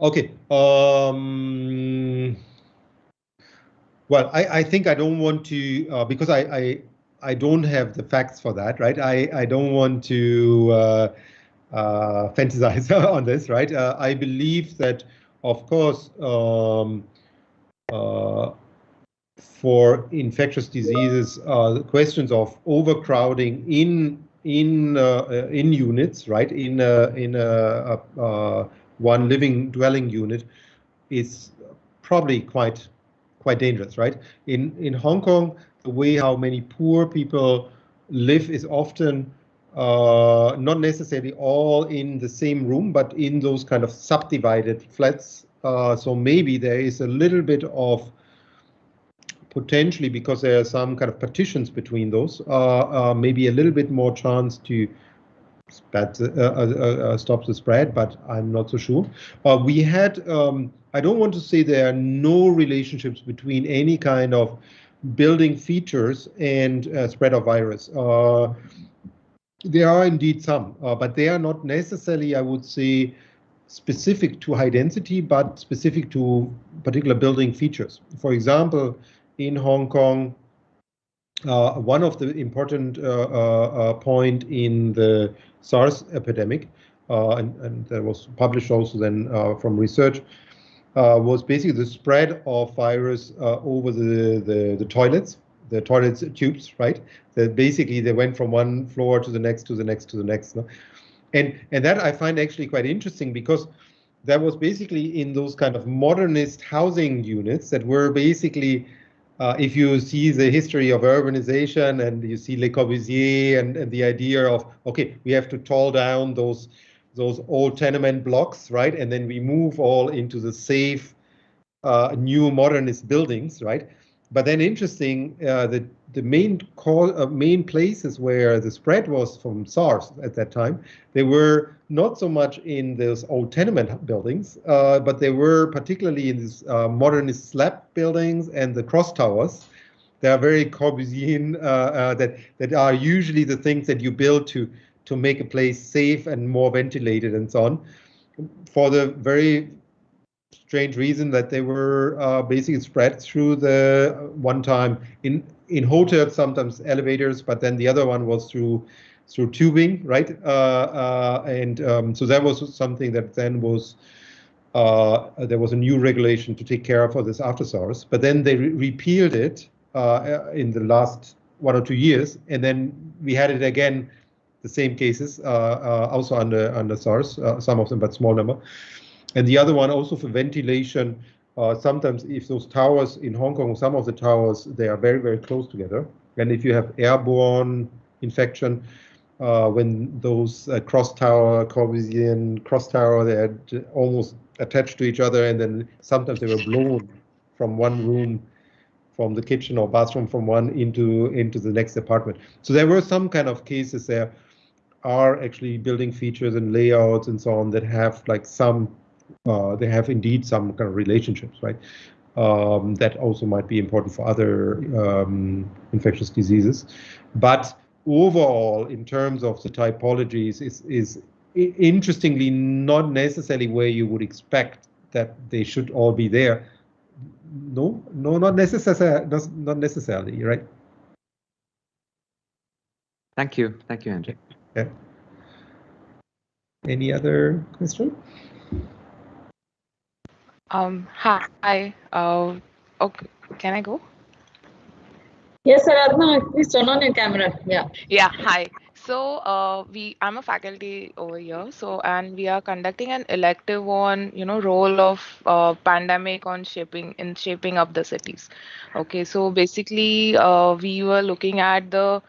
[SPEAKER 4] Okay. Well, I think I don't want to because I don't have the facts for that, right? I don't want to fantasize on this, right? I believe that, of course, for infectious diseases, questions of overcrowding in units, right? In one living dwelling unit is probably quite dangerous, right? In Hong Kong, the way how many poor people live is often not necessarily all in the same room, but in those kind of subdivided flats. So maybe there is a little bit of potentially, because there are some kind of partitions between those, maybe a little bit more chance to stop the spread, but I'm not so sure. We had, I don't want to say there are no relationships between any kind of building features and spread of virus. There are indeed some, but they are not necessarily, I would say, specific to high density, but specific to particular building features. For example, in Hong Kong, one of the important point in the SARS epidemic, and that was published also then from research, was basically the spread of virus over the toilets, the toilets tubes, right? That basically they went from one floor to the next, to the next, to the next. No? And that I find actually quite interesting, because that was basically in those kind of modernist housing units that were basically, if you see the history of urbanization and you see Le Corbusier and the idea of, okay, we have to tall down those old tenement blocks, right? And then we move all into the safe, new modernist buildings, right? But then interesting, the main places where the spread was from SARS at that time, they were not so much in those old tenement buildings, but they were particularly in these modernist slab buildings and the cross towers. They are very Corbusian, that are usually the things that you build to make a place safe and more ventilated and so on, for the very strange reason that they were basically spread through the one time in hotels, sometimes elevators, but then the other one was through tubing, right? So that was something that then was there was a new regulation to take care of for this after SARS, but then they repealed it in the last 1 or 2 years, and then we had it again, the same cases also under SARS, some of them, but small number. And the other one also for ventilation. Sometimes if those towers in Hong Kong, some of the towers, they are very, very close together. And if you have airborne infection, when those cross tower, Corbusian cross tower, they are almost attached to each other, and then sometimes they were blown from one room, from the kitchen or bathroom, from one into the next apartment. So there were some kind of cases there are actually building features and layouts and so on that have like some, they have indeed some kind of relationships, right? That also might be important for other infectious diseases. But overall, in terms of the typologies, is interestingly not necessarily where you would expect that they should all be there. No, not necessarily, right?
[SPEAKER 6] Thank you, Hendrik.
[SPEAKER 4] Yeah. Any other question?
[SPEAKER 7] Hi. Okay, can I go?
[SPEAKER 2] Yes, Aradhana, please turn on your camera. Yeah.
[SPEAKER 7] Yeah, hi. So I'm a faculty over here. So and we are conducting an elective on role of pandemic on shaping up the cities. Okay, so basically we were looking at the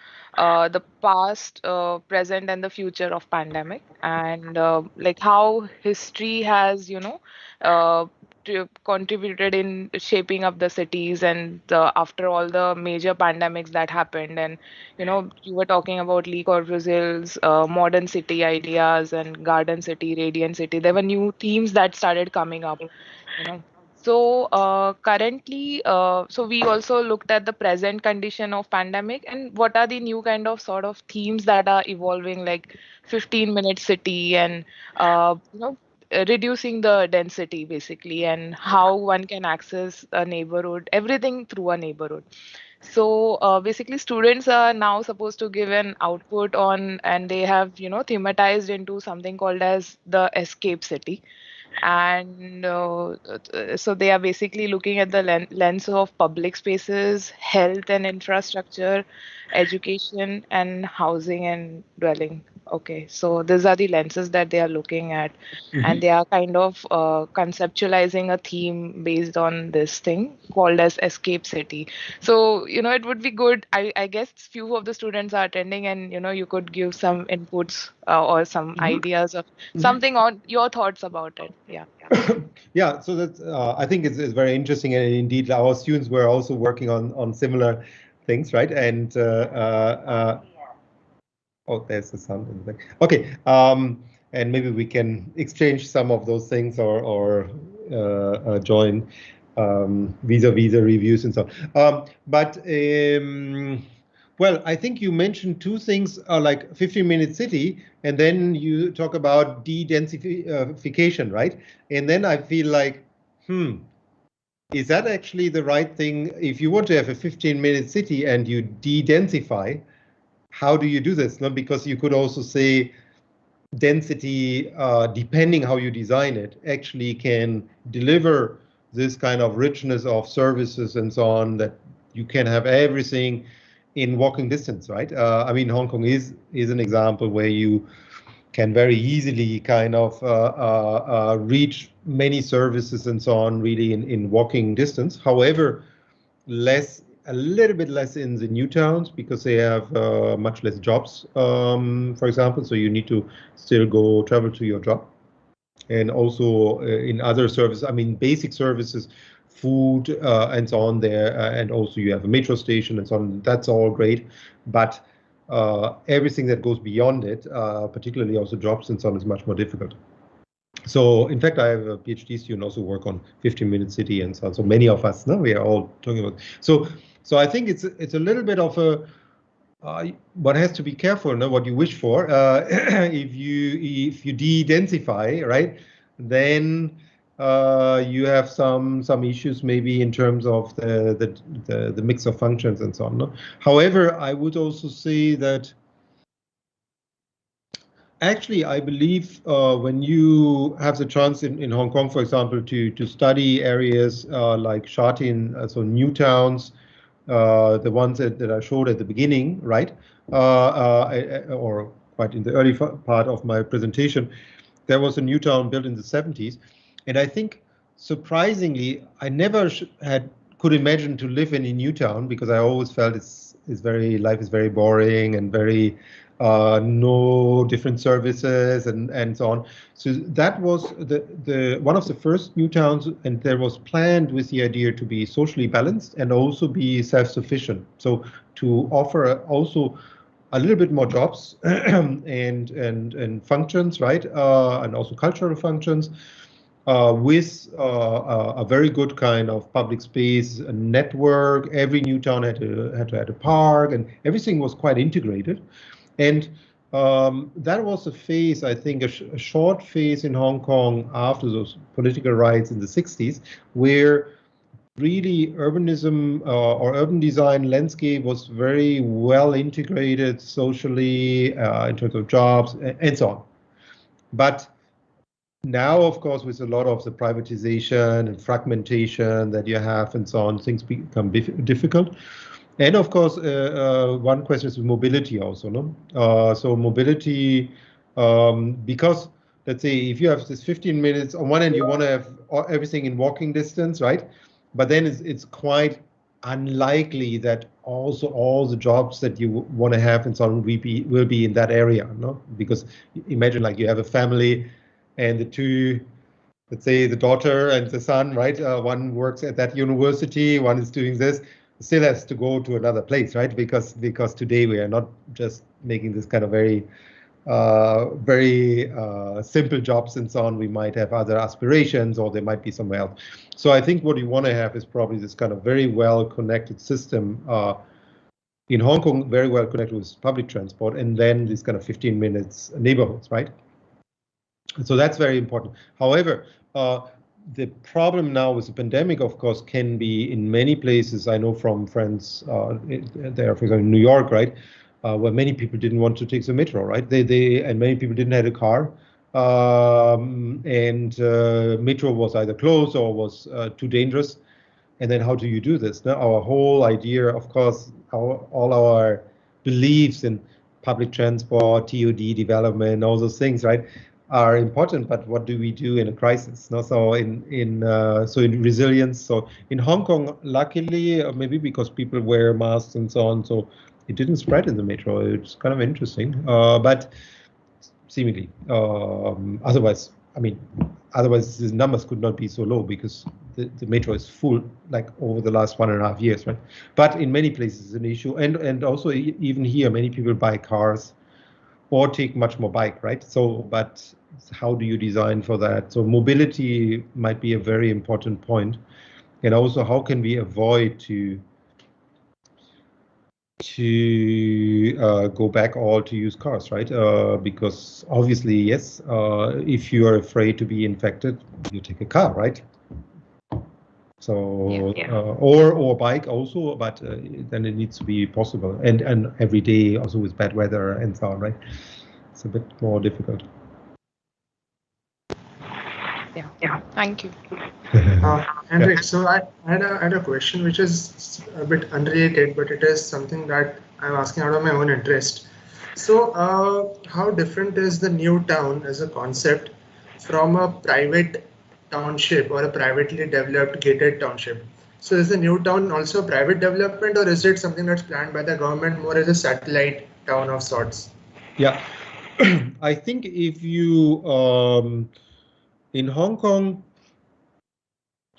[SPEAKER 7] past, present, and the future of pandemic, and like how history has contributed in shaping up the cities, and after all the major pandemics that happened. And you were talking about Lee Corbusier's modern city ideas and garden city, radiant city. There were new themes that started coming up, so currently, so we also looked at the present condition of pandemic and what are the new kind of sort of themes that are evolving, like 15-minute city, and reducing the density basically, and how one can access a neighborhood, everything through a neighborhood. So basically students are now supposed to give an output on, and they have thematized into something called as the escape city. And so they are basically looking at the lens of public spaces, health and infrastructure, education, and housing and dwelling. Okay, so these are the lenses that they are looking at, and they are kind of conceptualizing a theme based on this thing called as Escape City. So, it would be good. I guess few of the students are attending, and, you could give some inputs or some ideas of something on your thoughts about it. Yeah.
[SPEAKER 4] Yeah, so that's I think it's very interesting, and indeed our students were also working on similar things, right? And oh, there's the sound in the back. Okay, and maybe we can exchange some of those things or join vis-a-vis the reviews and so on. Well, I think you mentioned two things, like 15-minute city, and then you talk about de-densification, right? And then I feel like, is that actually the right thing? If you want to have a 15-minute city and you de-densify, how do you do this? No, because you could also say density, depending how you design it, actually can deliver this kind of richness of services and so on, that you can have everything in walking distance, right? I mean, Hong Kong is an example where you can very easily kind of reach many services and so on really in walking distance. However, a little bit less in the new towns because they have much less jobs, for example. So you need to still travel to your job. And also in other services, I mean, basic services, food and so on there. And also you have a metro station and so on. That's all great. But everything that goes beyond it, particularly also jobs and so on, is much more difficult. So, in fact, I have a PhD student also work on 15-minute city and so on. So many of us, no, we are all talking about. So I think it's a little bit of a one has to be careful, no, what you wish for. If you de-densify, right, then you have some issues maybe in terms of the mix of functions and so on. No? However, I would also say that actually, I believe when you have the chance in Hong Kong, for example, to study areas like Sha Tin, so new towns, the ones that I showed at the beginning, right, or quite in the early part of my presentation, there was a new town built in the 70s, and I think surprisingly, I never could imagine to live in a new town because I always felt life is very boring and very no different services and so on. So that was the one of the first new towns, and there was planned with the idea to be socially balanced and also be self-sufficient. So to offer also a little bit more jobs and functions, right, and also cultural functions. With a very good kind of public space network. Every new town had a park, and everything was quite integrated. And that was a phase, I think, a short phase in Hong Kong after those political riots in the 60s, where really urbanism or urban design landscape was very well integrated socially in terms of jobs and so on. But now, of course, with a lot of the privatization and fragmentation that you have and so on, things become difficult. And of course, one question is mobility also, no? So mobility, because let's say if you have this 15 minutes, on one end you want to have everything in walking distance, right? But then it's quite unlikely that also all the jobs that you want to have and so on will be in that area, no? Because imagine like you have a family and the two, let's say the daughter and the son, right? One works at that university, one is doing this, still has to go to another place, right? Because today we are not just making this kind of very simple jobs and so on. We might have other aspirations, or they might be somewhere else. So I think what you want to have is probably this kind of very well connected system in Hong Kong, very well connected with public transport, and then these kind of 15 minutes neighborhoods, right? So that's very important. However, the problem now with the pandemic, of course, can be in many places. I know from friends there, for example, in New York, right, where many people didn't want to take the metro, right? And many people didn't have a car, and metro was either closed or was too dangerous. And then how do you do this? Now, our whole idea, of course, all our beliefs in public transport, TOD development, all those things, right, are important. But what do we do in a crisis? No? So in resilience. So in Hong Kong, luckily, maybe because people wear masks and so on, so it didn't spread in the metro. It's kind of interesting, but seemingly, otherwise, I mean, otherwise the numbers could not be so low because the metro is full like over the last 1.5 years, right? But in many places it's an issue, and also even here many people buy cars or take much more bike, right? So, but how do you design for that? So mobility might be a very important point, and also how can we avoid to go back all to use cars, right? Because obviously, yes, if you are afraid to be infected, you take a car, right? So or bike also, but then it needs to be possible, and every day also with bad weather and so on, right? It's a bit more difficult.
[SPEAKER 7] Yeah. Thank you.
[SPEAKER 1] Hendrik, so I had a question which is a bit unrelated, but it is something that I'm asking out of my own interest. So how different is the new town as a concept from a private township or a privately developed gated township? So is the new town also a private development, or is it something that's planned by the government more as a satellite town of sorts?
[SPEAKER 4] Yeah, I think if you in Hong Kong,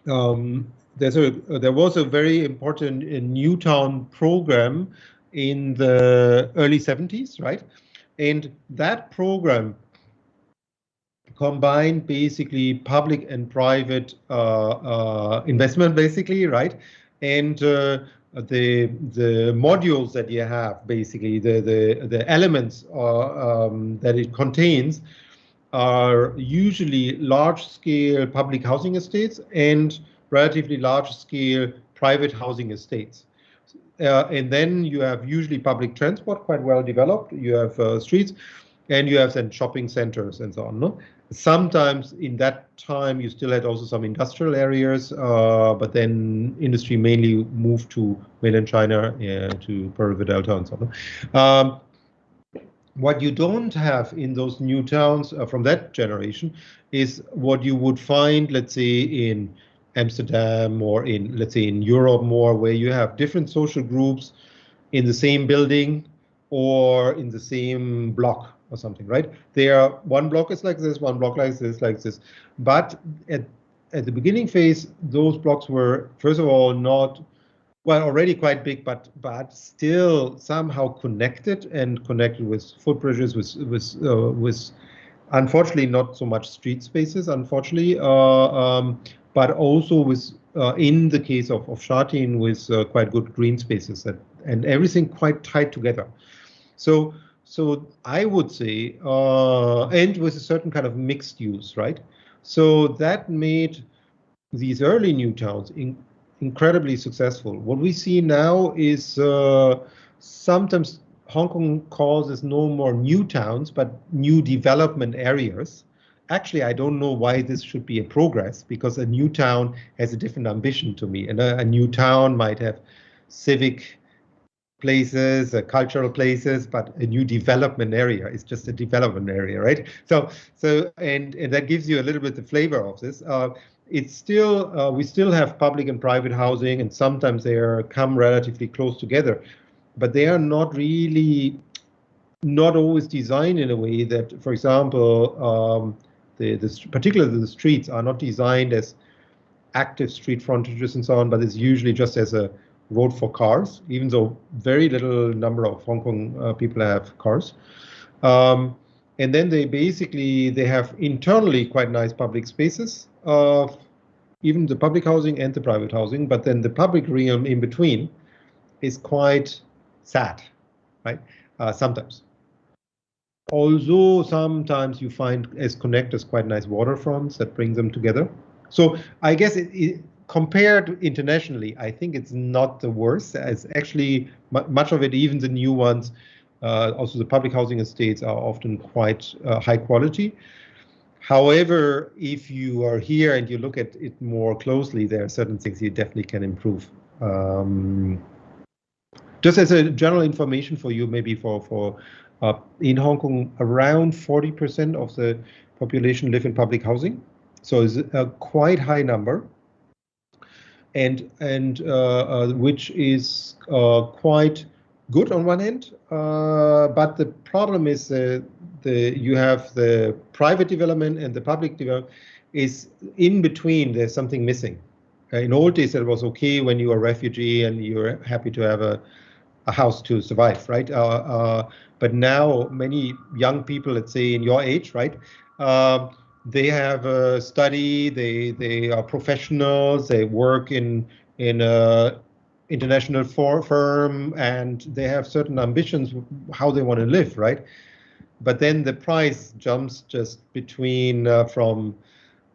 [SPEAKER 4] there was a very important new town program in the early 70s, right? And that program combined basically public and private investment, basically, right? And the modules that you have, basically the elements that it contains are usually large-scale public housing estates and relatively large-scale private housing estates. And then you have usually public transport quite well developed. You have streets, and you have then shopping centers and so on. No? Sometimes in that time you still had also some industrial areas, but then industry mainly moved to mainland China, to Pearl River Delta and so on. What you don't have in those new towns from that generation is what you would find, let's say, in Amsterdam or in, let's say, in Europe more, where you have different social groups in the same building or in the same block or something, right? One block is like this, one block like this. But at the beginning phase, those blocks were, first of all, not, well, already quite big, but still somehow connected with footbridges, with unfortunately not so much street spaces, unfortunately, but also with in the case of Shatin with quite good green spaces and everything quite tied together. So I would say, and with a certain kind of mixed use, right? So that made these early new towns incredibly successful. What we see now is sometimes Hong Kong calls this no more new towns, but new development areas. Actually, I don't know why this should be a progress, because a new town has a different ambition to me. And a new town might have civic places, cultural places, but a new development area is just a development area, right? So and that gives you a little bit the flavor of this. It's still we still have public and private housing, and sometimes they come relatively close together, but they are not always designed in a way that, for example, particularly the streets are not designed as active street frontages and so on, but it's usually just as a road for cars, even though very little number of Hong Kong people have cars. And then they have internally quite nice public spaces, even the public housing and the private housing, but then the public realm in between is quite sad, right? Sometimes. Although sometimes you find as connectors quite nice waterfronts that bring them together. So I guess compared internationally, I think it's not the worst. As actually much of it, even the new ones, also the public housing estates are often quite high quality. However, if you are here and you look at it more closely, there are certain things you definitely can improve. Just as a general information for you, maybe for in Hong Kong, around 40% of the population live in public housing, so it's a quite high number, and which is quite good on one hand, but the problem is you have the private development and the public development is in between. There's something missing. In old days, it was okay when you are a refugee and you're happy to have a house to survive, right? But now many young people, let's say in your age, right? They have a study, they are professionals, they work in a international firm, and they have certain ambitions how they want to live, right? But then the price jumps just between from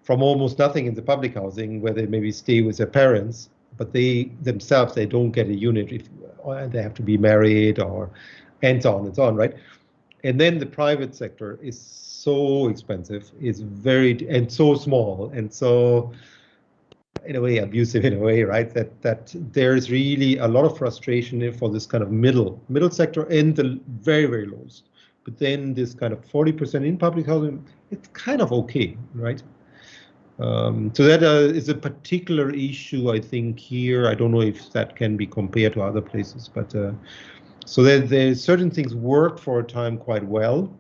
[SPEAKER 4] almost nothing in the public housing, where they maybe stay with their parents, but they themselves, they don't get a unit if they have to be married, or and so on, right? And then the private sector is so expensive, is very, and so small, and so in a way abusive in a way, right? That there's really a lot of frustration for this kind of middle sector and the very, very lowest. But then this kind of 40% in public housing, it's kind of okay, right? So that is a particular issue, I think, here. I don't know if that can be compared to other places, but so there's certain things worked for a time quite well,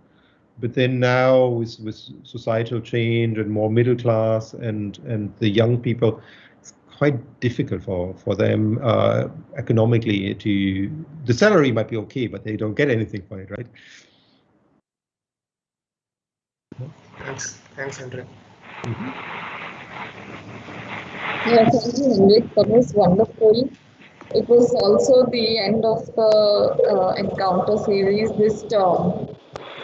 [SPEAKER 4] but then now with societal change and more middle class and the young people, it's quite difficult for them economically the salary might be okay, but they don't get anything for it, right?
[SPEAKER 1] Thanks, Hendrik.
[SPEAKER 2] Yeah, thank you, Hendrik. That was wonderful. It was also the end of the encounter series this term.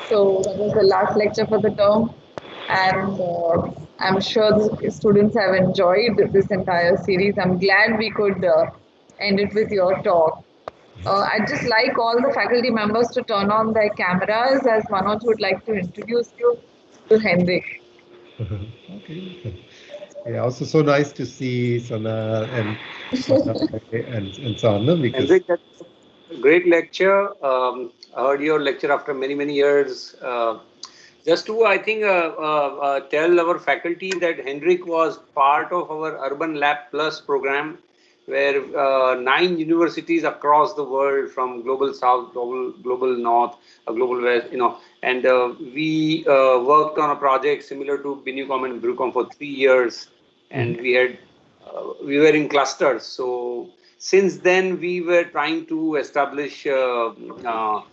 [SPEAKER 2] So that was the last lecture for the term, and I'm sure the students have enjoyed this entire series. I'm glad we could end it with your talk. I'd just like all the faculty members to turn on their cameras, as Manoj would like to introduce you to Hendrik.
[SPEAKER 4] Okay. Yeah, also so nice to see Sana and so on. Because
[SPEAKER 8] Hendrik, that's a great lecture. I heard your lecture after many years. Just to, I think, tell our faculty that Hendrik was part of our Urban Lab Plus program, where 9 universities across the world, from global south, global north, global west, and we worked on a project similar to BNUCOM and BRUCOM for 3 years, and we were in clusters. So since then, we were trying to establish the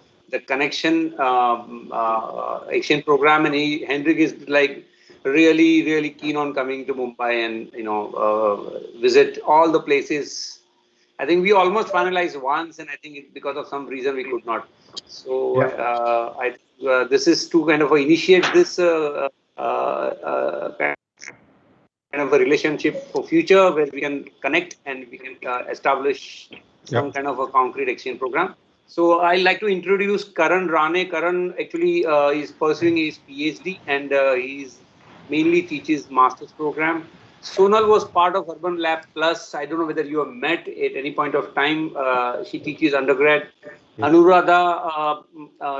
[SPEAKER 8] connection exchange program, and Hendrik is like really keen on coming to Mumbai and visit all the places. I think we almost finalized once, and I think because of some reason we could not. So this is to kind of initiate this kind of a relationship for future, where we can connect and we can establish some kind of a concrete exchange program. So I'd like to introduce Karan Rane. Karan actually is pursuing his PhD, and he's mainly teaches master's program. Sonal was part of Urban Lab Plus. I don't know whether you have met at any point of time. She teaches undergrad. Anuradha,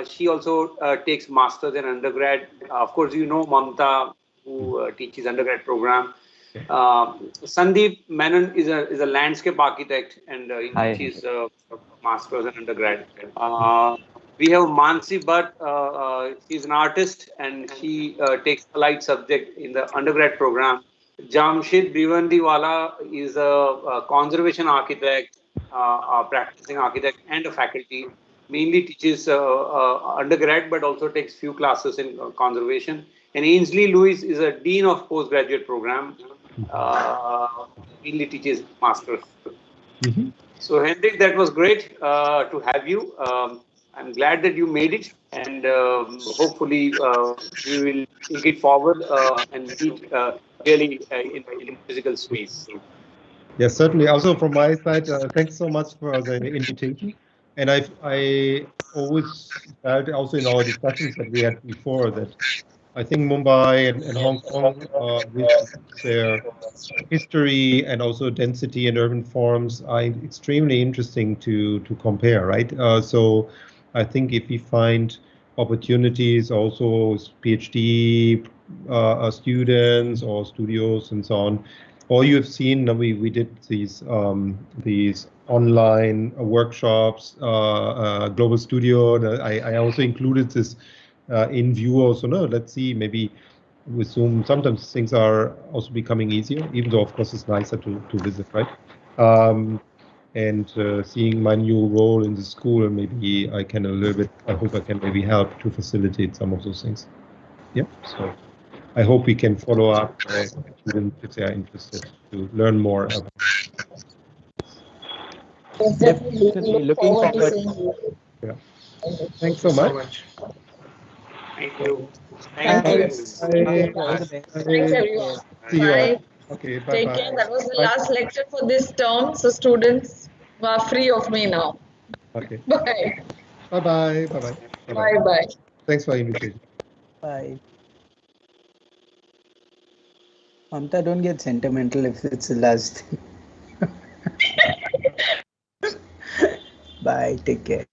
[SPEAKER 8] she also takes master's and undergrad. Of course, you know Mamta, who teaches undergrad program. Sandeep Menon is a landscape architect, and he teaches master's and undergrad. We have Mansi Bhatt. She's an artist, and she takes allied subject in the undergrad program. Jamshid Bhiwandiwala is a conservation architect, a practicing architect, and a faculty. Mainly teaches undergrad, but also takes few classes in conservation. And Ainsley Lewis is a dean of postgraduate program. Mainly teaches masters. So Hendrik, that was great to have you. I'm glad that you made it, and hopefully we will take it forward and meet really in physical space.
[SPEAKER 4] Yes, certainly. Also from my side, thanks so much for the invitation. And I always felt also in our discussions that we had before that I think Mumbai and Hong Kong, with their history and also density and urban forms, are extremely interesting to compare, right? So I think if we find opportunities, also PhD students or studios and so on, or you have seen, we did these online workshops, global studio. And I also included this in view also. No, let's see, maybe with Zoom, sometimes things are also becoming easier, even though, of course, it's nicer to visit, right? And seeing my new role in the school, maybe I can a little bit, I hope I can maybe help to facilitate some of those things. Yeah, so I hope we can follow up students if they are interested to learn more about.
[SPEAKER 2] Yes, definitely. We look
[SPEAKER 9] Looking
[SPEAKER 2] forward to
[SPEAKER 9] forward.
[SPEAKER 2] seeing you.
[SPEAKER 4] Yeah. Thanks so much.
[SPEAKER 8] Thank you.
[SPEAKER 2] Thank you.
[SPEAKER 4] Bye.
[SPEAKER 9] All the best.
[SPEAKER 2] Thanks, everyone.
[SPEAKER 4] See you all.
[SPEAKER 2] Bye.
[SPEAKER 4] Okay,
[SPEAKER 2] Take
[SPEAKER 4] bye-bye.
[SPEAKER 2] care. That was the
[SPEAKER 4] Bye.
[SPEAKER 2] last lecture for this term, so students are free of me now.
[SPEAKER 4] Okay.
[SPEAKER 2] Bye.
[SPEAKER 4] Bye-bye. Bye-bye.
[SPEAKER 2] Bye. Bye.
[SPEAKER 4] Thanks for the invitation.
[SPEAKER 9] Bye. Mamta, don't get sentimental if it's the last thing. Bye. Take care.